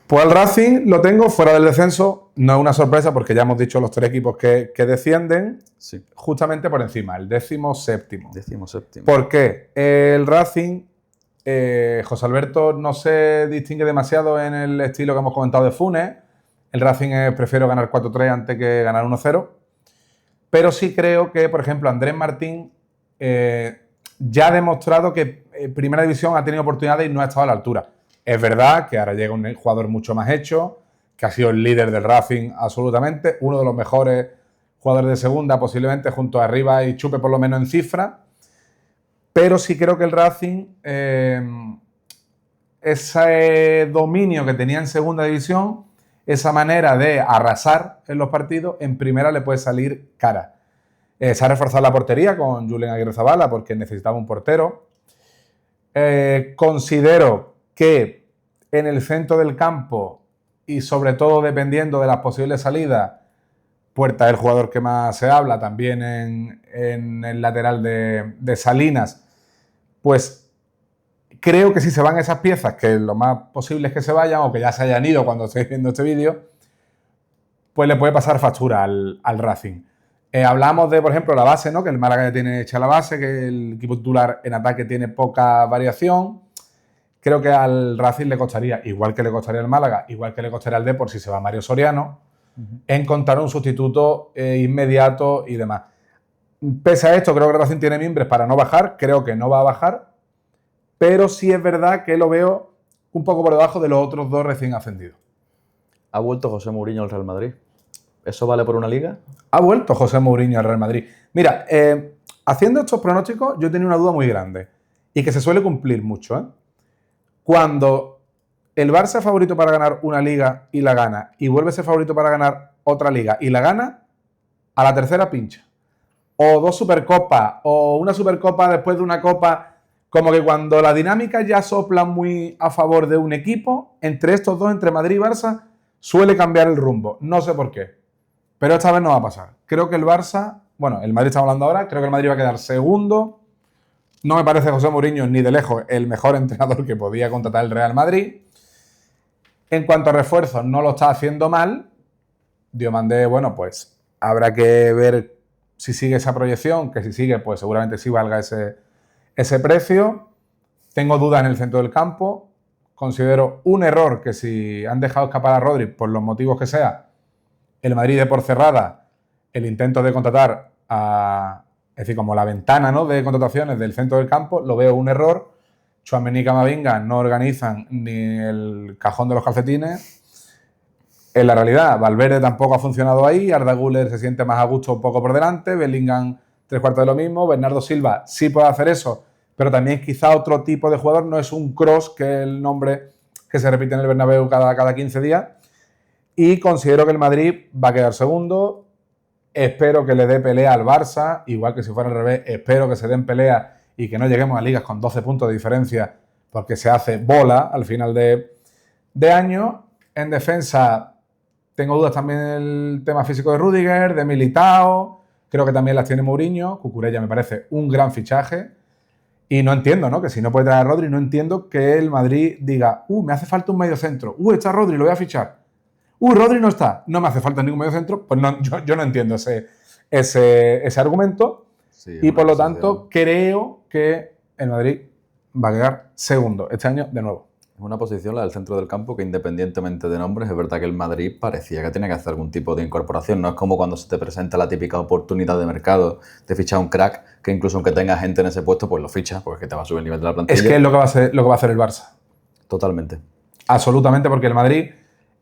[SPEAKER 2] Pues el Racing lo tengo fuera del descenso, no es una sorpresa porque ya hemos dicho los 3 equipos que descienden,
[SPEAKER 1] sí,
[SPEAKER 2] justamente por encima, el 17º.
[SPEAKER 1] 17º.
[SPEAKER 2] ¿Por qué? El Racing, José Alberto no se distingue demasiado en el estilo que hemos comentado de Funes. El Racing prefiero ganar 4-3 antes que ganar 1-0. Pero sí creo que, por ejemplo, Andrés Martín ya ha demostrado que en Primera División ha tenido oportunidades y no ha estado a la altura. Es verdad que ahora llega un jugador mucho más hecho, que ha sido el líder del Racing absolutamente, uno de los mejores jugadores de segunda, posiblemente junto a Arriba y Chupe por lo menos en cifra. Pero sí creo que el Racing, ese dominio que tenía en segunda división, esa manera de arrasar en los partidos, en primera le puede salir cara. Se ha reforzado la portería con Julen Aguirrezabala porque necesitaba un portero. Considero que en el centro del campo y sobre todo dependiendo de las posibles salidas, Puerta es el jugador que más se habla, también en el lateral de Salinas, pues creo que si se van esas piezas, que lo más posible es que se vayan o que ya se hayan ido cuando estéis viendo este vídeo, pues le puede pasar factura al Racing. Hablamos de, por ejemplo, la base, ¿no? Que el Málaga ya tiene hecha la base, que el equipo titular en ataque tiene poca variación. Creo que al Racing le costaría, igual que le costaría al Málaga, igual que le costaría al Depor si se va Mario Soriano, encontrar un sustituto inmediato y demás. Pese a esto, creo que el Racing tiene mimbres para no bajar, creo que no va a bajar, pero sí es verdad que lo veo un poco por debajo de los otros dos recién ascendidos.
[SPEAKER 1] ¿Ha vuelto José Mourinho al Real Madrid? ¿Eso vale por una liga?
[SPEAKER 2] Ha vuelto José Mourinho al Real Madrid. Mira, haciendo estos pronósticos yo tenía una duda muy grande y que se suele cumplir mucho, ¿eh? Cuando el Barça es favorito para ganar una liga y la gana, y vuelve a ser favorito para ganar otra liga y la gana, a la tercera pincha. O dos supercopas, o una supercopa después de una copa. Como que cuando la dinámica ya sopla muy a favor de un equipo, entre estos dos, entre Madrid y Barça, suele cambiar el rumbo. No sé por qué. Pero esta vez no va a pasar. Creo que el Barça, bueno, el Madrid estamos hablando ahora, creo que el Madrid va a quedar segundo. No me parece José Mourinho ni de lejos el mejor entrenador que podía contratar el Real Madrid. En cuanto a refuerzos, no lo está haciendo mal. Diomandé, bueno, pues habrá que ver si sigue esa proyección, que si sigue, pues seguramente sí valga ese precio. Tengo dudas en el centro del campo. Considero un error que si han dejado escapar a Rodri, por los motivos que sea, el Madrid de por cerrada, el intento de contratar es decir, como la ventana, ¿no?, de contrataciones del centro del campo, lo veo un error. Tchouaméni y Camavinga no organizan ni el cajón de los calcetines. En la realidad, Valverde tampoco ha funcionado ahí, Arda Güler se siente más a gusto un poco por delante, Bellingham tres cuartos de lo mismo, Bernardo Silva sí puede hacer eso, pero también quizá otro tipo de jugador, no es un Kroos, que es el nombre que se repite en el Bernabéu cada 15 días, y considero que el Madrid va a quedar segundo. Espero que le dé pelea al Barça, igual que si fuera al revés, espero que se den pelea y que no lleguemos a ligas con 12 puntos de diferencia, porque se hace bola al final de año. En defensa, tengo dudas también del tema físico de Rüdiger, de Militao, creo que también las tiene Mourinho. Cucurella me parece un gran fichaje y no entiendo, ¿no?, que si no puede traer a Rodri, no entiendo que el Madrid diga, me hace falta un medio centro, está Rodri, lo voy a fichar. Rodri no está, no me hace falta ningún medio centro. Pues no, yo no entiendo ese argumento. Sí, y por lo tanto creo que el Madrid va a quedar segundo este año de nuevo.
[SPEAKER 1] Es una posición, la del centro del campo, que independientemente de nombres, es verdad que el Madrid parecía que tenía que hacer algún tipo de incorporación. No es como cuando se te presenta la típica oportunidad de mercado de fichar un crack, que incluso aunque tenga gente en ese puesto, pues lo fichas, porque es que te va a subir el nivel de la plantilla.
[SPEAKER 2] Es que es lo que va a hacer el Barça.
[SPEAKER 1] Totalmente.
[SPEAKER 2] Absolutamente, porque el Madrid,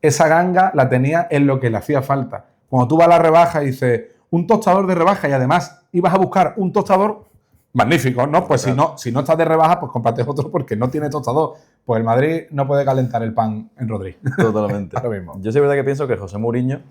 [SPEAKER 2] esa ganga la tenía en lo que le hacía falta. Cuando tú vas a la rebaja y dices, un tostador de rebaja, y además ibas a buscar un tostador, magnífico, ¿no? Pues claro. si no estás de rebaja, pues cómprate otro porque no tiene tostador. Pues el Madrid no puede calentar el pan en Rodri.
[SPEAKER 1] Totalmente. Lo mismo. Yo sí es verdad que pienso que José Mourinho,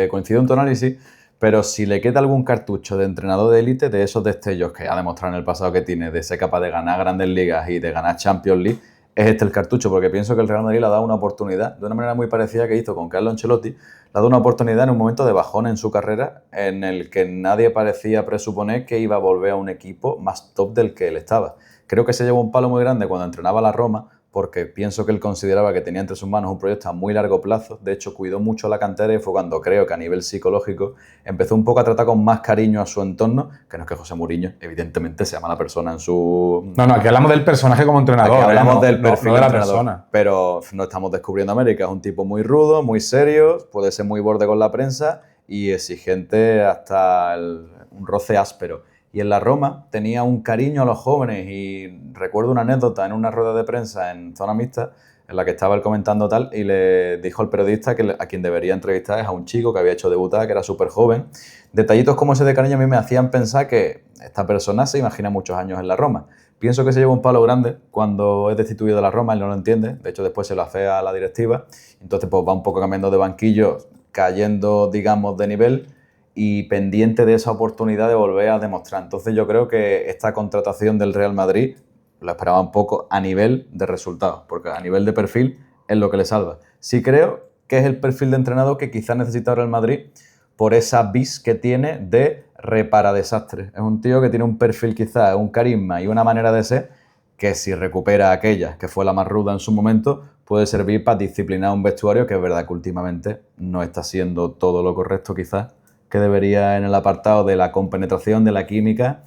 [SPEAKER 1] coincido en tu análisis, pero si le queda algún cartucho de entrenador de élite, de esos destellos que ha demostrado en el pasado que tiene, de ser capaz de ganar grandes ligas y de ganar Champions League, es el cartucho, porque pienso que el Real Madrid le ha dado una oportunidad, de una manera muy parecida que hizo con Carlo Ancelotti, le ha dado una oportunidad en un momento de bajón en su carrera, en el que nadie parecía presuponer que iba a volver a un equipo más top del que él estaba. Creo que se llevó un palo muy grande cuando entrenaba a la Roma, porque pienso que él consideraba que tenía entre sus manos un proyecto a muy largo plazo. De hecho, cuidó mucho la cantera y fue cuando creo que a nivel psicológico empezó un poco a tratar con más cariño a su entorno, que no es que José Mourinho, evidentemente, sea mala persona en su...
[SPEAKER 2] No, aquí hablamos del personaje como entrenador.
[SPEAKER 1] Aquí hablamos del perfil de la persona. Pero no estamos descubriendo América. Es un tipo muy rudo, muy serio, puede ser muy borde con la prensa y exigente hasta un roce áspero. Y en la Roma tenía un cariño a los jóvenes y recuerdo una anécdota en una rueda de prensa en zona mixta en la que estaba él comentando tal y le dijo al periodista que a quien debería entrevistar es a un chico que había hecho debutar, que era súper joven. Detallitos como ese de cariño a mí me hacían pensar que esta persona se imagina muchos años en la Roma. Pienso que se lleva un palo grande cuando es destituido de la Roma, él no lo entiende, de hecho después se lo hace a la directiva, entonces pues va un poco cambiando de banquillo, cayendo digamos de nivel y pendiente de esa oportunidad de volver a demostrar. Entonces yo creo que esta contratación del Real Madrid lo esperaba un poco a nivel de resultados, porque a nivel de perfil es lo que le salva. Sí creo que es el perfil de entrenador que quizás necesita el Real Madrid por esa vis que tiene de repara desastres. Es un tío que tiene un perfil quizás, un carisma y una manera de ser que si recupera aquella que fue la más ruda en su momento, puede servir para disciplinar un vestuario que es verdad que últimamente no está siendo todo lo correcto quizás que debería en el apartado de la compenetración, de la química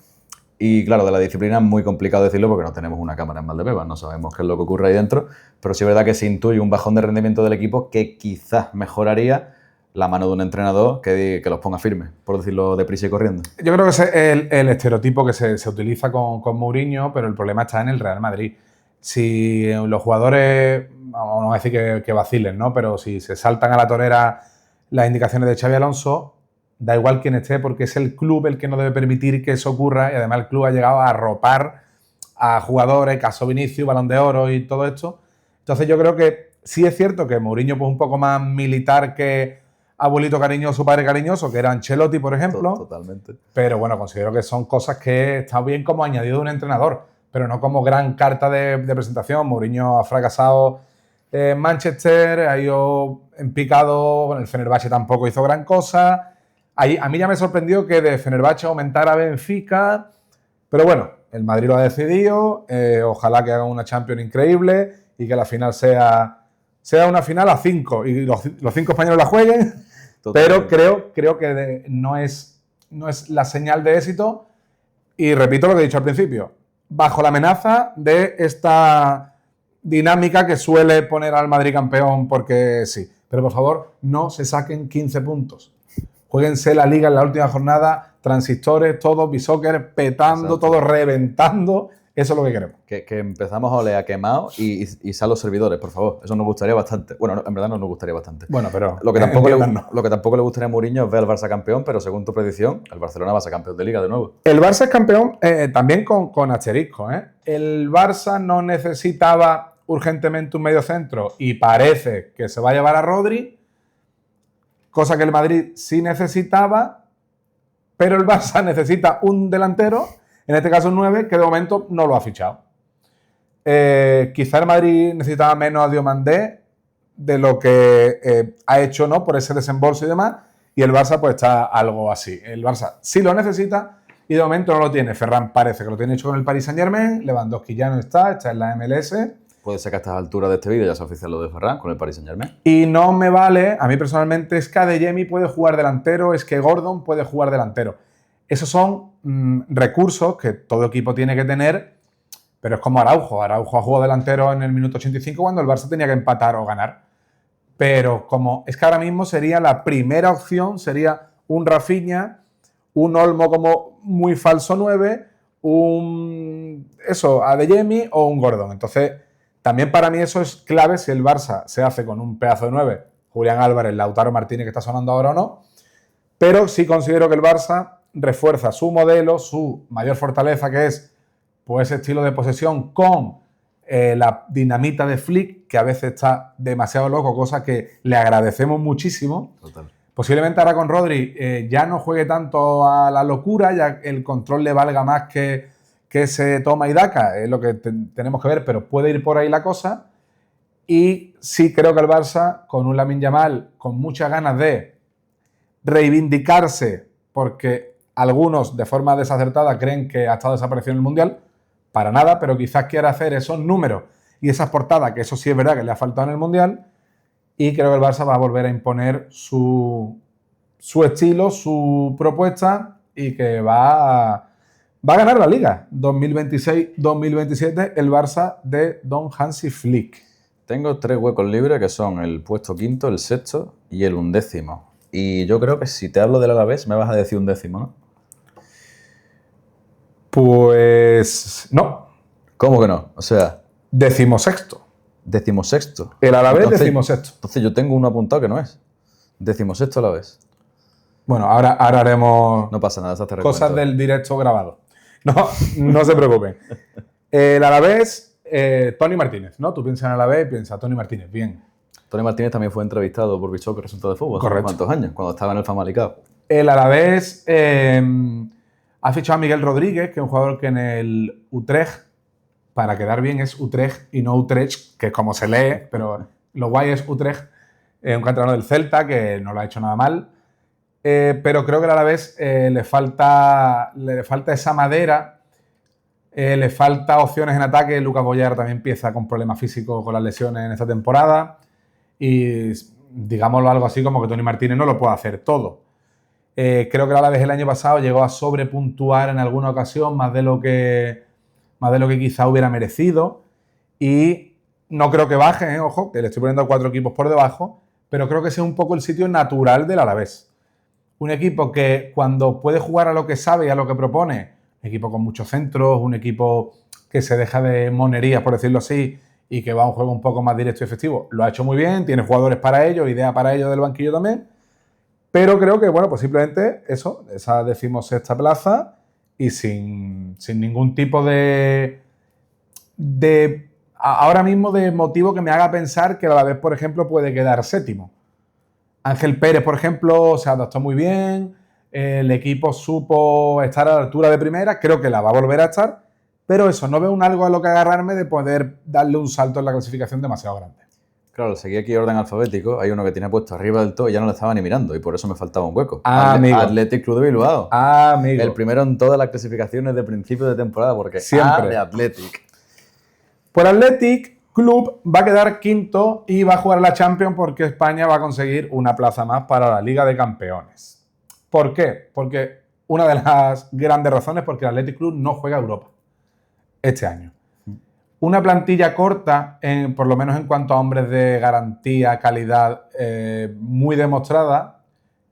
[SPEAKER 1] y claro, de la disciplina es muy complicado decirlo porque no tenemos una cámara en Valdebebas, no sabemos qué es lo que ocurre ahí dentro, pero sí es verdad que se intuye un bajón de rendimiento del equipo que quizás mejoraría la mano de un entrenador que los ponga firmes, por decirlo deprisa y corriendo.
[SPEAKER 2] Yo creo que ese es el estereotipo que se utiliza con Mourinho, pero el problema está en el Real Madrid. si los jugadores, vamos a decir que vacilen, ¿no? Pero si se saltan a la torera las indicaciones de Xabi Alonso, da igual quién esté, porque es el club el que no debe permitir que eso ocurra, y además el club ha llegado a arropar a jugadores, caso Vinicius, Balón de Oro y todo esto. Entonces yo creo que sí es cierto que Mourinho pues un poco más militar que abuelito cariñoso, padre cariñoso, que era Ancelotti, por ejemplo.
[SPEAKER 1] Totalmente.
[SPEAKER 2] Pero bueno, considero que son cosas que están bien como añadido de un entrenador, pero no como gran carta de presentación. Mourinho ha fracasado en Manchester, ha ido en picado, bueno, el Fenerbahce tampoco hizo gran cosa. Ahí, a mí ya me sorprendió que de Fenerbahce aumentara a Benfica, pero bueno, el Madrid lo ha decidido, ojalá que haga una Champions increíble y que la final sea una final a 5 y los 5 españoles la jueguen. Totalmente. Pero creo que no es la señal de éxito, y repito lo que he dicho al principio, bajo la amenaza de esta dinámica que suele poner al Madrid campeón porque sí. Pero por favor, no se saquen 15 puntos. Jueguense la Liga en la última jornada, transistores, todos, bisóquer, petando, exacto, todos reventando. Eso es lo que queremos.
[SPEAKER 1] Que empezamos a oler a quemado y sal los servidores, por favor. Eso nos gustaría bastante. Bueno, en verdad no nos gustaría bastante.
[SPEAKER 2] Bueno, pero
[SPEAKER 1] lo que tampoco le gustaría a Mourinho es ver al Barça campeón, pero según tu predicción, el Barcelona va a ser campeón de Liga de nuevo.
[SPEAKER 2] El Barça es campeón también con asterisco. El Barça no necesitaba urgentemente un mediocentro y parece que se va a llevar a Rodri, cosa que el Madrid sí necesitaba, pero el Barça necesita un delantero, en este caso un 9, que de momento no lo ha fichado. Quizá el Madrid necesitaba menos a Diomandé de lo que ha hecho, ¿no?, por ese desembolso y demás, y el Barça pues está algo así. El Barça sí lo necesita y de momento no lo tiene. Ferran parece que lo tiene hecho con el Paris Saint-Germain, Lewandowski ya no está en la MLS.
[SPEAKER 1] Puede ser que a estas alturas de este vídeo ya sea oficial lo de Ferran con el Paris Saint-Germain.
[SPEAKER 2] Y no me vale, a mí personalmente, es que Adeyemi puede jugar delantero, es que Gordon puede jugar delantero. Esos son recursos que todo equipo tiene que tener, pero es como Araujo. Araujo ha jugado delantero en el minuto 85 cuando el Barça tenía que empatar o ganar. Pero como es que ahora mismo sería la primera opción, sería un Rafinha, un Olmo como muy falso 9, Adeyemi o un Gordon. Entonces, también para mí eso es clave si el Barça se hace con un pedazo de 9, Julián Álvarez, Lautaro Martínez, que está sonando ahora o no. Pero sí considero que el Barça refuerza su modelo, su mayor fortaleza, que es pues, ese estilo de posesión con la dinamita de Flick, que a veces está demasiado loco, cosa que le agradecemos muchísimo.
[SPEAKER 1] Total.
[SPEAKER 2] Posiblemente ahora con Rodri ya no juegue tanto a la locura, ya el control le valga más que se toma y daca, es lo que tenemos que ver, pero puede ir por ahí la cosa. Y sí creo que el Barça, con un Lamine Yamal con muchas ganas de reivindicarse, porque algunos de forma desacertada creen que ha estado desaparecido en el Mundial, para nada, pero quizás quiera hacer esos números y esas portadas, que eso sí es verdad que le ha faltado en el Mundial, y creo que el Barça va a volver a imponer su estilo, su propuesta, y que va a ganar la Liga 2026-2027 el Barça de Don Hansi Flick.
[SPEAKER 1] Tengo 3 huecos libres que son el puesto quinto, el sexto y el 11º. Y yo creo que si te hablo del Alavés me vas a decir 11º, ¿no?
[SPEAKER 2] Pues no.
[SPEAKER 1] ¿Cómo que no? O sea...
[SPEAKER 2] 16º.
[SPEAKER 1] 16º.
[SPEAKER 2] El Alavés 16º.
[SPEAKER 1] Entonces yo tengo uno apuntado que no es. 16º Alavés.
[SPEAKER 2] Bueno, ahora haremos...
[SPEAKER 1] No pasa nada,
[SPEAKER 2] cosas del directo grabado. No se preocupen. El Alavés, Tony Martínez, ¿no? Tú piensas en Alavés y piensas Tony Martínez, bien.
[SPEAKER 1] Tony Martínez también fue entrevistado por Bichoque Resultado de Fútbol.
[SPEAKER 2] Correcto.
[SPEAKER 1] ¿Hace cuántos años? Cuando estaba en el Famalicão.
[SPEAKER 2] El Alavés ha fichado a Miguel Rodríguez, que es un jugador que en el Utrecht, para quedar bien, es Utrecht y no Utrecht, que es como se lee, pero lo guay es Utrecht, un canterano del Celta que no lo ha hecho nada mal. Pero creo que a la vez le falta esa madera, le falta opciones en ataque. Lucas Boyer también empieza con problemas físicos con las lesiones en esta temporada y digámoslo algo así como que Tony Martínez no lo puede hacer todo. Creo que a la vez el año pasado llegó a sobrepuntuar en alguna ocasión más de lo que quizá hubiera merecido, y no creo que baje, ojo, que le estoy poniendo 4 equipos por debajo, pero creo que ese es un poco el sitio natural del Alavés. Un equipo que cuando puede jugar a lo que sabe y a lo que propone, un equipo con muchos centros, un equipo que se deja de monerías, por decirlo así, y que va a un juego un poco más directo y efectivo. Lo ha hecho muy bien, tiene jugadores para ello, idea para ello del banquillo también. Pero creo que, bueno, pues simplemente eso, esa 16ª plaza y sin ningún tipo ahora mismo de motivo que me haga pensar que a la vez, por ejemplo, puede quedar séptimo. Ángel Pérez, por ejemplo, se adaptó muy bien, el equipo supo estar a la altura de primera, creo que la va a volver a estar, pero eso, no veo un algo a lo que agarrarme de poder darle un salto en la clasificación demasiado grande.
[SPEAKER 1] Claro, seguí aquí orden alfabético, hay uno que tiene puesto arriba del todo y ya no lo estaba ni mirando y por eso me faltaba un hueco.
[SPEAKER 2] Amigo.
[SPEAKER 1] Athletic Club de Bilbao.
[SPEAKER 2] Amigo.
[SPEAKER 1] El primero en todas las clasificaciones de principio de temporada porque
[SPEAKER 2] Siempre.
[SPEAKER 1] A de Athletic.
[SPEAKER 2] Pues Athletic Club va a quedar quinto y va a jugar la Champions porque España va a conseguir una plaza más para la Liga de Campeones. ¿Por qué? Porque una de las grandes razones es porque el Athletic Club no juega a Europa este año. Una plantilla corta, por lo menos en cuanto a hombres de garantía, calidad muy demostrada,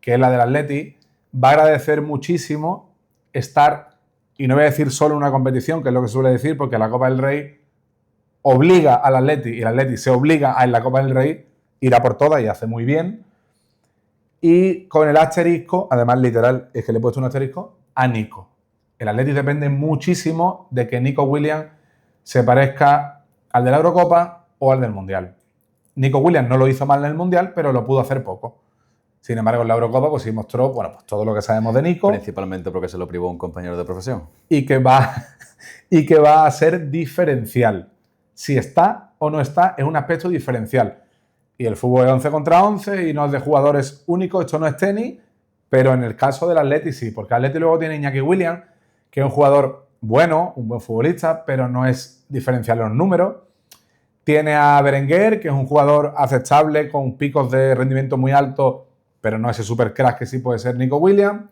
[SPEAKER 2] que es la del Athletic, va a agradecer muchísimo estar, y no voy a decir solo en una competición, que es lo que suele decir, porque la Copa del Rey obliga al Athletic, y el Athletic se obliga a en la Copa del Rey ir a por todas y hace muy bien. Y con el asterisco, además literal, es que le he puesto un asterisco, a Nico. El Athletic depende muchísimo de que Nico Williams se parezca al de la Eurocopa o al del Mundial. Nico Williams no lo hizo mal en el Mundial, pero lo pudo hacer poco. Sin embargo, en la Eurocopa pues sí mostró, bueno, pues todo lo que sabemos de Nico.
[SPEAKER 1] Principalmente porque se lo privó un compañero de profesión.
[SPEAKER 2] Y que va a ser diferencial. Si está o no está, es un aspecto diferencial. Y el fútbol es 11 contra 11 y no es de jugadores únicos, esto no es tenis, pero en el caso del Athletic sí, porque el Athletic luego tiene Iñaki Williams, que es un jugador bueno, un buen futbolista, pero no es diferencial en los números. Tiene a Berenguer, que es un jugador aceptable, con picos de rendimiento muy altos, pero no ese super crack que sí puede ser Nico Williams.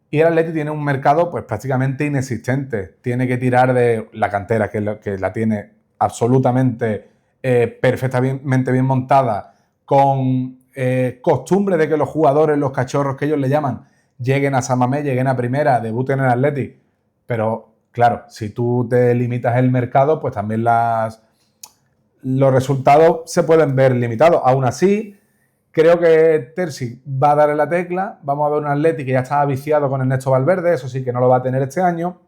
[SPEAKER 2] Y el Athletic tiene un mercado pues prácticamente inexistente. Tiene que tirar de la cantera, que la tiene absolutamente perfectamente bien montada, con costumbre de que los jugadores, los cachorros que ellos le llaman, lleguen a San Mamés, lleguen a primera, debuten en el Athletic. Pero claro, si tú te limitas el mercado, pues también los resultados se pueden ver limitados. Aún así, creo que Terzi va a dar en la tecla. Vamos a ver un Athletic que ya estaba viciado con Ernesto Valverde, eso sí que no lo va a tener este año.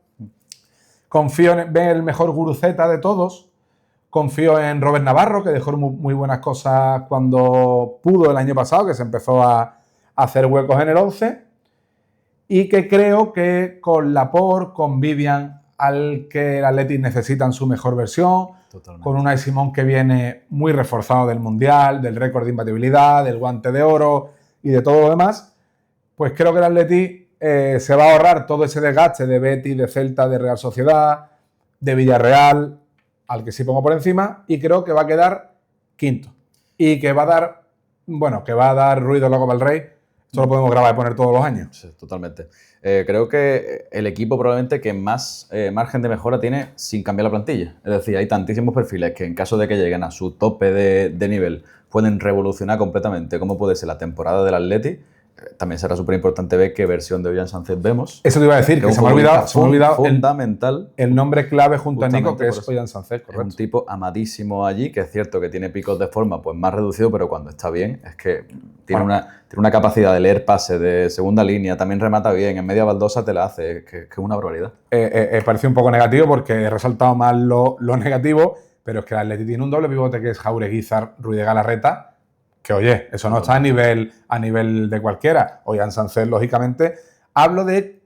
[SPEAKER 2] Confío en el mejor guruceta de todos. Confío en Robert Navarro, que dejó muy buenas cosas cuando pudo el año pasado, que se empezó a hacer huecos en el 11. Y que creo que con Laporte, con Vivian, al que el Athletic necesita en su mejor versión, totalmente, con Unai Simón que viene muy reforzado del Mundial, del récord de imbatibilidad, del guante de oro y de todo lo demás, pues creo que el Athletic se va a ahorrar todo ese desgaste de Betis, de Celta, de Real Sociedad, de Villarreal, al que sí pongo por encima, y creo que va a quedar quinto. Y que va a dar ruido en la Copa del Rey. Esto lo podemos grabar y poner todos los años.
[SPEAKER 1] Sí, totalmente. Creo que el equipo probablemente que más margen de mejora tiene sin cambiar la plantilla. Es decir, hay tantísimos perfiles que en caso de que lleguen a su tope de nivel pueden revolucionar completamente cómo puede ser la temporada del Athletic. También será súper importante ver qué versión de Ollán Sánchez vemos.
[SPEAKER 2] Eso te iba a decir, que se me ha olvidado
[SPEAKER 1] fundamental.
[SPEAKER 2] El nombre clave junto a Nico, que es Ollán Sánchez, correcto.
[SPEAKER 1] Es un tipo amadísimo allí, que es cierto que tiene picos de forma pues más reducidos, pero cuando está bien es que tiene una capacidad de leer pases de segunda línea, también remata bien, en media baldosa te la hace, que es una barbaridad.
[SPEAKER 2] Parece un poco negativo porque he resaltado más lo negativo, pero es que el Athletic tiene un doble pivote que es Jaureguizar, Ruiz de Galarreta, que oye, eso no está a nivel de cualquiera. Ollán Sánchez, lógicamente. Hablo de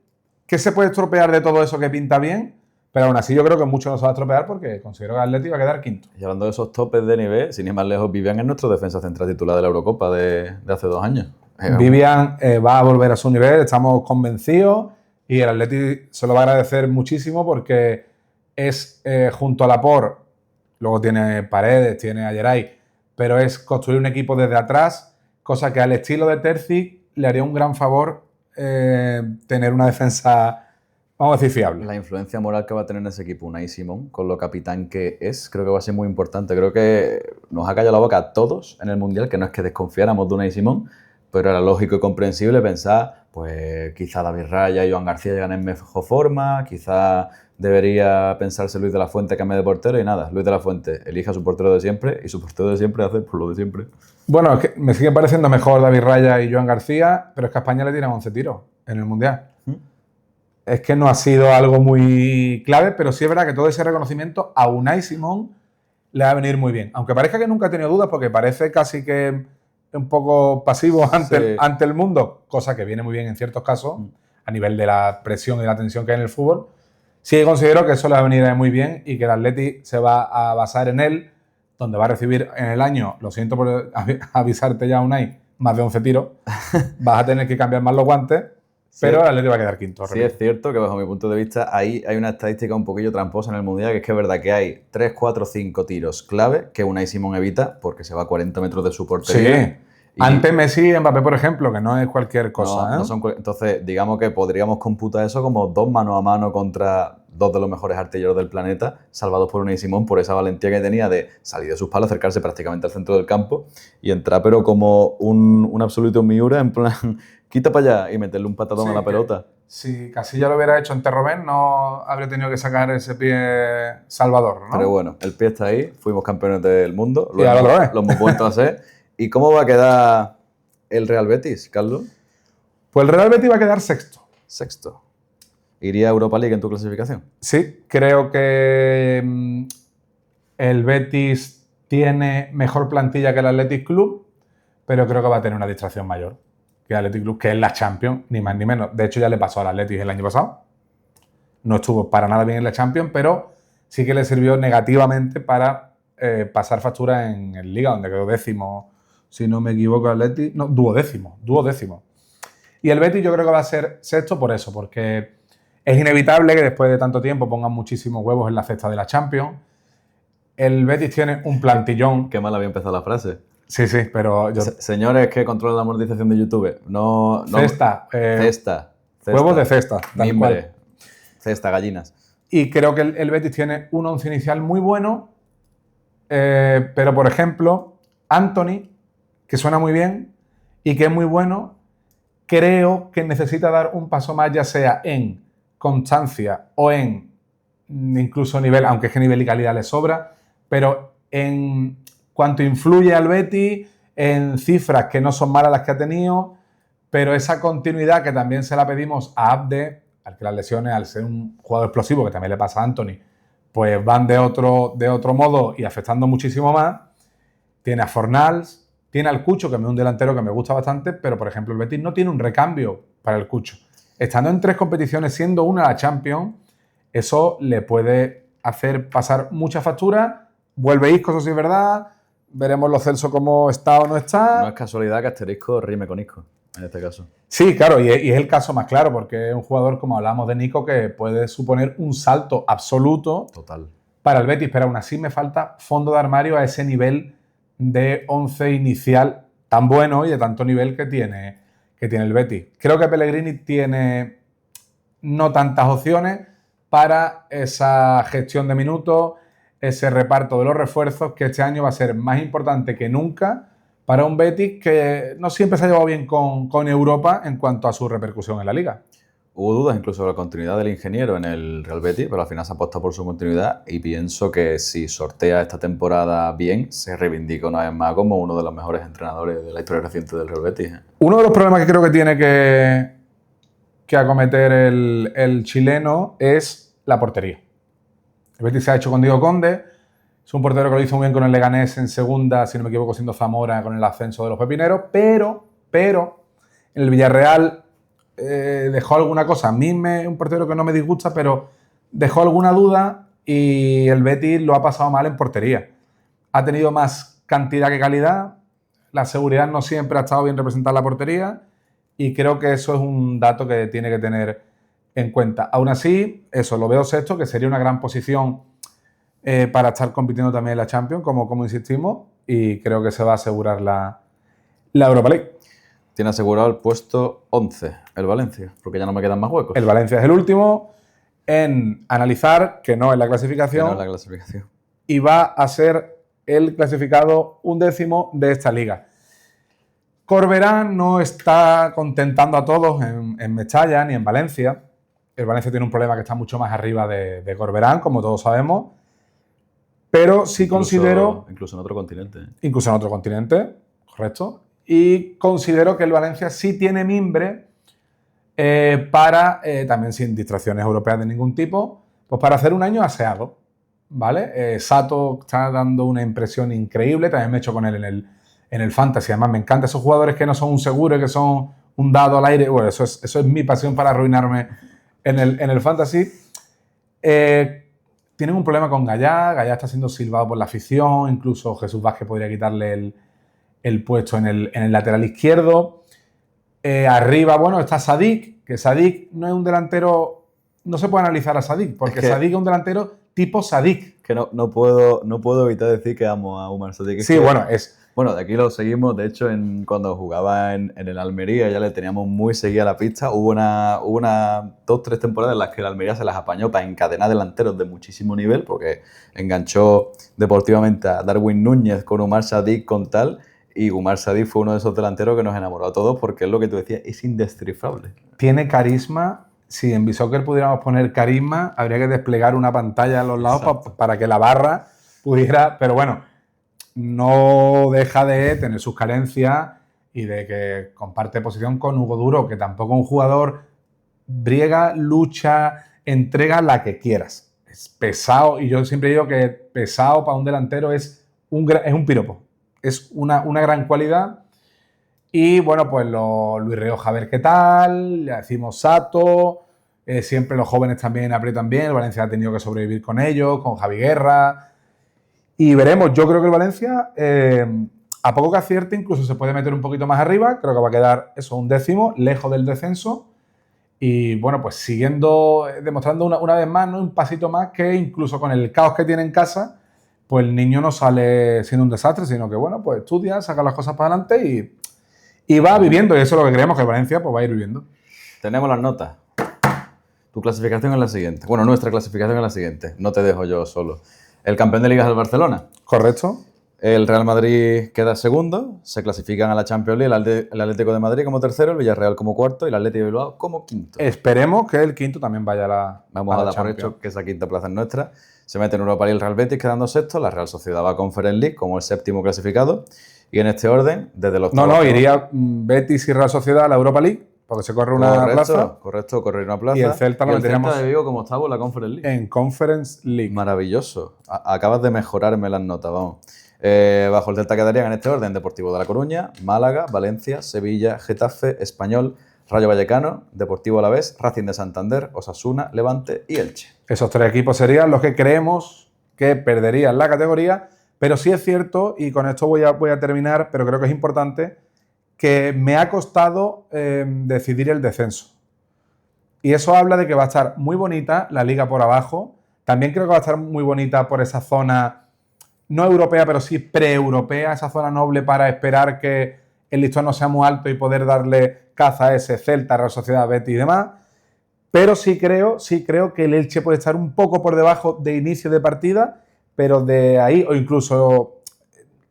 [SPEAKER 2] que se puede estropear de todo eso que pinta bien, pero aún así yo creo que mucho no se va a estropear porque considero que el Athletic va a quedar quinto.
[SPEAKER 1] Y hablando de esos topes de nivel, sin ir más lejos, Vivian es nuestro defensa central titular de la Eurocopa de hace 2 años.
[SPEAKER 2] Vivian va a volver a su nivel, estamos convencidos, y el Athletic se lo va a agradecer muchísimo porque es junto a Laporte, luego tiene Paredes, tiene a Geray, pero es construir un equipo desde atrás, cosa que al estilo de Terzi le haría un gran favor tener una defensa, vamos a decir, fiable.
[SPEAKER 1] La influencia moral que va a tener en ese equipo Unai Simón, con lo capitán que es, creo que va a ser muy importante. Creo que nos ha callado la boca a todos en el Mundial, que no es que desconfiáramos de Unai Simón, pero era lógico y comprensible pensar, pues quizá David Raya y Joan García llegan en mejor forma, quizá debería pensarse Luis de la Fuente cambie de portero y nada, Luis de la Fuente elija a su portero de siempre y su portero de siempre hace por lo de siempre.
[SPEAKER 2] Bueno, es que me sigue pareciendo mejor David Raya y Joan García, pero es que a España le tiran 11 tiros en el Mundial. Es que no ha sido algo muy clave, pero sí es verdad que todo ese reconocimiento a Unai Simón le va a venir muy bien. Aunque parezca que nunca ha tenido dudas, porque parece casi que un poco pasivo ante el mundo, cosa que viene muy bien en ciertos casos, a nivel de la presión y la tensión que hay en el fútbol. Sí considero que eso le va a venir muy bien y que el Atleti se va a basar en él, donde va a recibir en el año, lo siento por avisarte ya, Unai, más de 11 tiros. Vas a tener que cambiar más los guantes. Pero el Atleti va a quedar quinto.
[SPEAKER 1] Sí, es cierto que bajo mi punto de vista ahí hay una estadística un poquillo tramposa en el Mundial, que es verdad que hay 3, 4, 5 tiros clave que Unai Simón evita porque se va a 40 metros de su portería.
[SPEAKER 2] Sí. Ante Messi y Mbappé, por ejemplo, que no es cualquier cosa.
[SPEAKER 1] Entonces, digamos que podríamos computar eso como 2 mano a mano contra 2 de los mejores artilleros del planeta, salvados por Unai Simón por esa valentía que tenía de salir de sus palos, acercarse prácticamente al centro del campo y entrar, pero como un absoluto Miura, en plan, quita para allá y meterle un patadón a la pelota.
[SPEAKER 2] Si Casillas lo hubiera hecho en Terrobén, no habría tenido que sacar ese pie salvador, ¿no?
[SPEAKER 1] Pero bueno, el pie está ahí, fuimos campeones del mundo, lo hemos vuelto a ser. ¿Y cómo va a quedar el Real Betis, Carlos?
[SPEAKER 2] Pues el Real Betis va a quedar sexto.
[SPEAKER 1] Sexto. ¿Iría a Europa League en tu clasificación?
[SPEAKER 2] Sí, creo que el Betis tiene mejor plantilla que el Athletic Club, pero creo que va a tener una distracción mayor que el Athletic Club, que es la Champions, ni más ni menos. De hecho, ya le pasó al Athletic el año pasado. No estuvo para nada bien en la Champions, pero sí que le sirvió negativamente para pasar factura en el Liga, donde quedó décimo, si no me equivoco, Athletic. No, duodécimo. Y el Betis yo creo que va a ser sexto por eso, porque es inevitable que después de tanto tiempo pongan muchísimos huevos en la cesta de la Champions. El Betis tiene un plantillón.
[SPEAKER 1] Qué mal había empezado la frase.
[SPEAKER 2] Sí, pero
[SPEAKER 1] Señores que controlan la amortización de YouTube, no...
[SPEAKER 2] Cesta.
[SPEAKER 1] Cesta.
[SPEAKER 2] Huevos de cesta.
[SPEAKER 1] Mimbre. Cesta, gallinas.
[SPEAKER 2] Y creo que el Betis tiene un once inicial muy bueno, pero por ejemplo, Antony, que suena muy bien y que es muy bueno, creo que necesita dar un paso más, ya sea en constancia o en incluso nivel, aunque es que nivel y calidad le sobra, pero en cuanto influye al Betis, en cifras que no son malas las que ha tenido, pero esa continuidad que también se la pedimos a Abde, al que las lesiones, al ser un jugador explosivo, que también le pasa a Antony, pues van de otro modo y afectando muchísimo más. Tiene a Fornals, tiene al Cucho, que es un delantero que me gusta bastante, pero por ejemplo el Betis no tiene un recambio para el Cucho. Estando en 3 competiciones, siendo una la Champions, eso le puede hacer pasar mucha factura. Vuelve Isco, eso sí es verdad. Veremos Lo Celso cómo está o no está.
[SPEAKER 1] No es casualidad que Asterisco rime con Isco, en este caso.
[SPEAKER 2] Sí, claro, y es el caso más claro, porque es un jugador, como hablamos de Nico, que puede suponer un salto absoluto
[SPEAKER 1] total
[SPEAKER 2] para el Betis, pero aún así me falta fondo de armario a ese nivel de 11 inicial tan bueno y de tanto nivel que tiene el Betis. Creo que Pellegrini tiene no tantas opciones para esa gestión de minutos, ese reparto de los refuerzos, que este año va a ser más importante que nunca para un Betis que no siempre se ha llevado bien con Europa en cuanto a su repercusión en la Liga.
[SPEAKER 1] Hubo dudas incluso sobre la continuidad del ingeniero en el Real Betis, pero al final se apuesta por su continuidad y pienso que si sortea esta temporada bien, se reivindica una vez más como uno de los mejores entrenadores de la historia reciente del Real Betis.
[SPEAKER 2] Uno de los problemas que creo que tiene que acometer el chileno es la portería. El Betis se ha hecho con Diego Conde, es un portero que lo hizo muy bien con el Leganés en segunda, si no me equivoco, siendo Zamora con el ascenso de los pepineros, pero en el Villarreal dejó alguna cosa. A mí es un portero que no me disgusta, pero dejó alguna duda y el Betis lo ha pasado mal en portería. Ha tenido más cantidad que calidad, la seguridad no siempre ha estado bien representada en la portería y creo que eso es un dato que tiene que tener en cuenta. Aún así, eso lo veo sexto, que sería una gran posición para estar compitiendo también en la Champions, como insistimos, y creo que se va a asegurar la Europa League.
[SPEAKER 1] Tiene asegurado el puesto 11, el Valencia, porque ya no me quedan más huecos.
[SPEAKER 2] El Valencia es el último en analizar, que no es la clasificación.
[SPEAKER 1] Que no es la clasificación.
[SPEAKER 2] Y va a ser el clasificado 11º de esta liga. Corberán no está contentando a todos en Mestalla ni en Valencia. El Valencia tiene un problema que está mucho más arriba de Corberán, como todos sabemos. Pero sí considero...
[SPEAKER 1] Incluso en otro continente.
[SPEAKER 2] Incluso en otro continente, correcto. Y considero que el Valencia sí tiene mimbre para, también sin distracciones europeas de ningún tipo, pues para hacer un año aseado, ¿vale? Sato está dando una impresión increíble, también me he hecho con él en el Fantasy. Además, me encantan esos jugadores que no son un seguro, que son un dado al aire. Bueno, eso es mi pasión para arruinarme en el Fantasy. Tienen un problema con Gallá. Gallá está siendo silbado por la afición. Incluso Jesús Vázquez podría quitarle el puesto en el lateral izquierdo. Arriba, bueno, está Sadik, que Sadik no es un delantero... No se puede analizar a Sadik, porque Sadik es un delantero tipo Sadik.
[SPEAKER 1] Que no puedo evitar decir que amo a Umar Sadik.
[SPEAKER 2] Sí, bueno, es...
[SPEAKER 1] Bueno, de aquí lo seguimos. De hecho, cuando jugaba en el Almería ya le teníamos muy seguida la pista. Hubo una 2-3 temporadas en las que el Almería se las apañó para encadenar delanteros de muchísimo nivel, porque enganchó deportivamente a Darwin Núñez con Umar Sadik con tal, y Umar Sadik fue uno de esos delanteros que nos enamoró a todos, porque es lo que tú decías, es indescifrable.
[SPEAKER 2] Tiene carisma. Si en Bisoccer pudiéramos poner carisma, habría que desplegar una pantalla a los lados para que la barra pudiera... Pero bueno, no deja de tener sus carencias y de que comparte posición con Hugo Duro, que tampoco es un jugador briega, lucha, entrega la que quieras. Es pesado, y yo siempre digo que pesado para un delantero es un piropo. Es una gran cualidad. Y bueno, pues Luis Rioja, a ver qué tal, le decimos Sato, siempre los jóvenes también aprietan bien, el Valencia ha tenido que sobrevivir con ellos, con Javi Guerra, y veremos. Yo creo que el Valencia, a poco que acierte, incluso se puede meter un poquito más arriba, creo que va a quedar eso, un 10º, lejos del descenso, y bueno, pues siguiendo, demostrando una vez más, ¿no? Un pasito más, que incluso con el caos que tiene en casa, pues el niño no sale siendo un desastre, sino que bueno, pues estudia, saca las cosas para adelante y va viviendo, y eso es lo que creemos, que el Valencia pues va a ir viviendo.
[SPEAKER 1] Tenemos las notas. Tu clasificación es la siguiente. Bueno, nuestra clasificación es la siguiente. No te dejo yo solo. El campeón de Liga es el Barcelona.
[SPEAKER 2] Correcto.
[SPEAKER 1] El Real Madrid queda segundo. Se clasifican a la Champions League el Atlético de Madrid como tercero, el Villarreal como cuarto y el Atlético de Bilbao como quinto.
[SPEAKER 2] Esperemos que el quinto también vaya a la
[SPEAKER 1] Vamos a dar por hecho que esa quinta plaza es nuestra. Se mete en Europa League el Real Betis quedando sexto. La Real Sociedad va a Conference League como el séptimo clasificado. Y en este orden, desde los...
[SPEAKER 2] No, iría Betis y Real Sociedad a la Europa League, porque se corre una plaza.
[SPEAKER 1] Correcto, correr una plaza.
[SPEAKER 2] Y el Celta lo meteríamos...
[SPEAKER 1] Celta de Vigo como octavo en la Conference League.
[SPEAKER 2] En Conference League.
[SPEAKER 1] Maravilloso. Acabas de mejorarme las notas, vamos. Bajo el Celta quedarían en este orden Deportivo de La Coruña, Málaga, Valencia, Sevilla, Getafe, Español, Rayo Vallecano, Deportivo Alavés, Racing de Santander, Osasuna, Levante y Elche.
[SPEAKER 2] Esos tres equipos serían los que creemos que perderían la categoría, pero sí es cierto, y con esto voy a terminar, pero creo que es importante, que me ha costado decidir el descenso. Y eso habla de que va a estar muy bonita la liga por abajo. También creo que va a estar muy bonita por esa zona, no europea, pero sí pre-europea, esa zona noble para esperar que el listón no sea muy alto y poder darle caza a ese Celta, Real Sociedad, Betis y demás. Pero sí creo que el Elche puede estar un poco por debajo de inicio de partida, pero de ahí, o incluso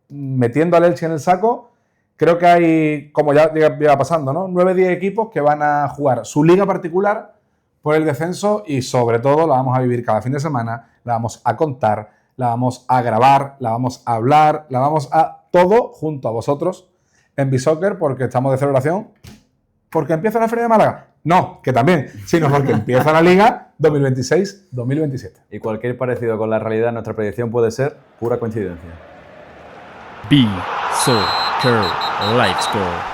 [SPEAKER 2] metiendo al Elche en el saco, creo que hay, como ya va pasando, ¿no? 9-10 equipos que van a jugar su liga particular por el descenso y sobre todo la vamos a vivir cada fin de semana, la vamos a contar, la vamos a grabar, la vamos a hablar, la vamos a todo junto a vosotros en Bisoccer, porque estamos de celebración, porque empieza la Feria de Málaga. No, que también, sino porque empieza la Liga 2026-2027.
[SPEAKER 1] Y cualquier parecido con la realidad en nuestra predicción puede ser pura coincidencia.
[SPEAKER 3] Bisoccer Live Score.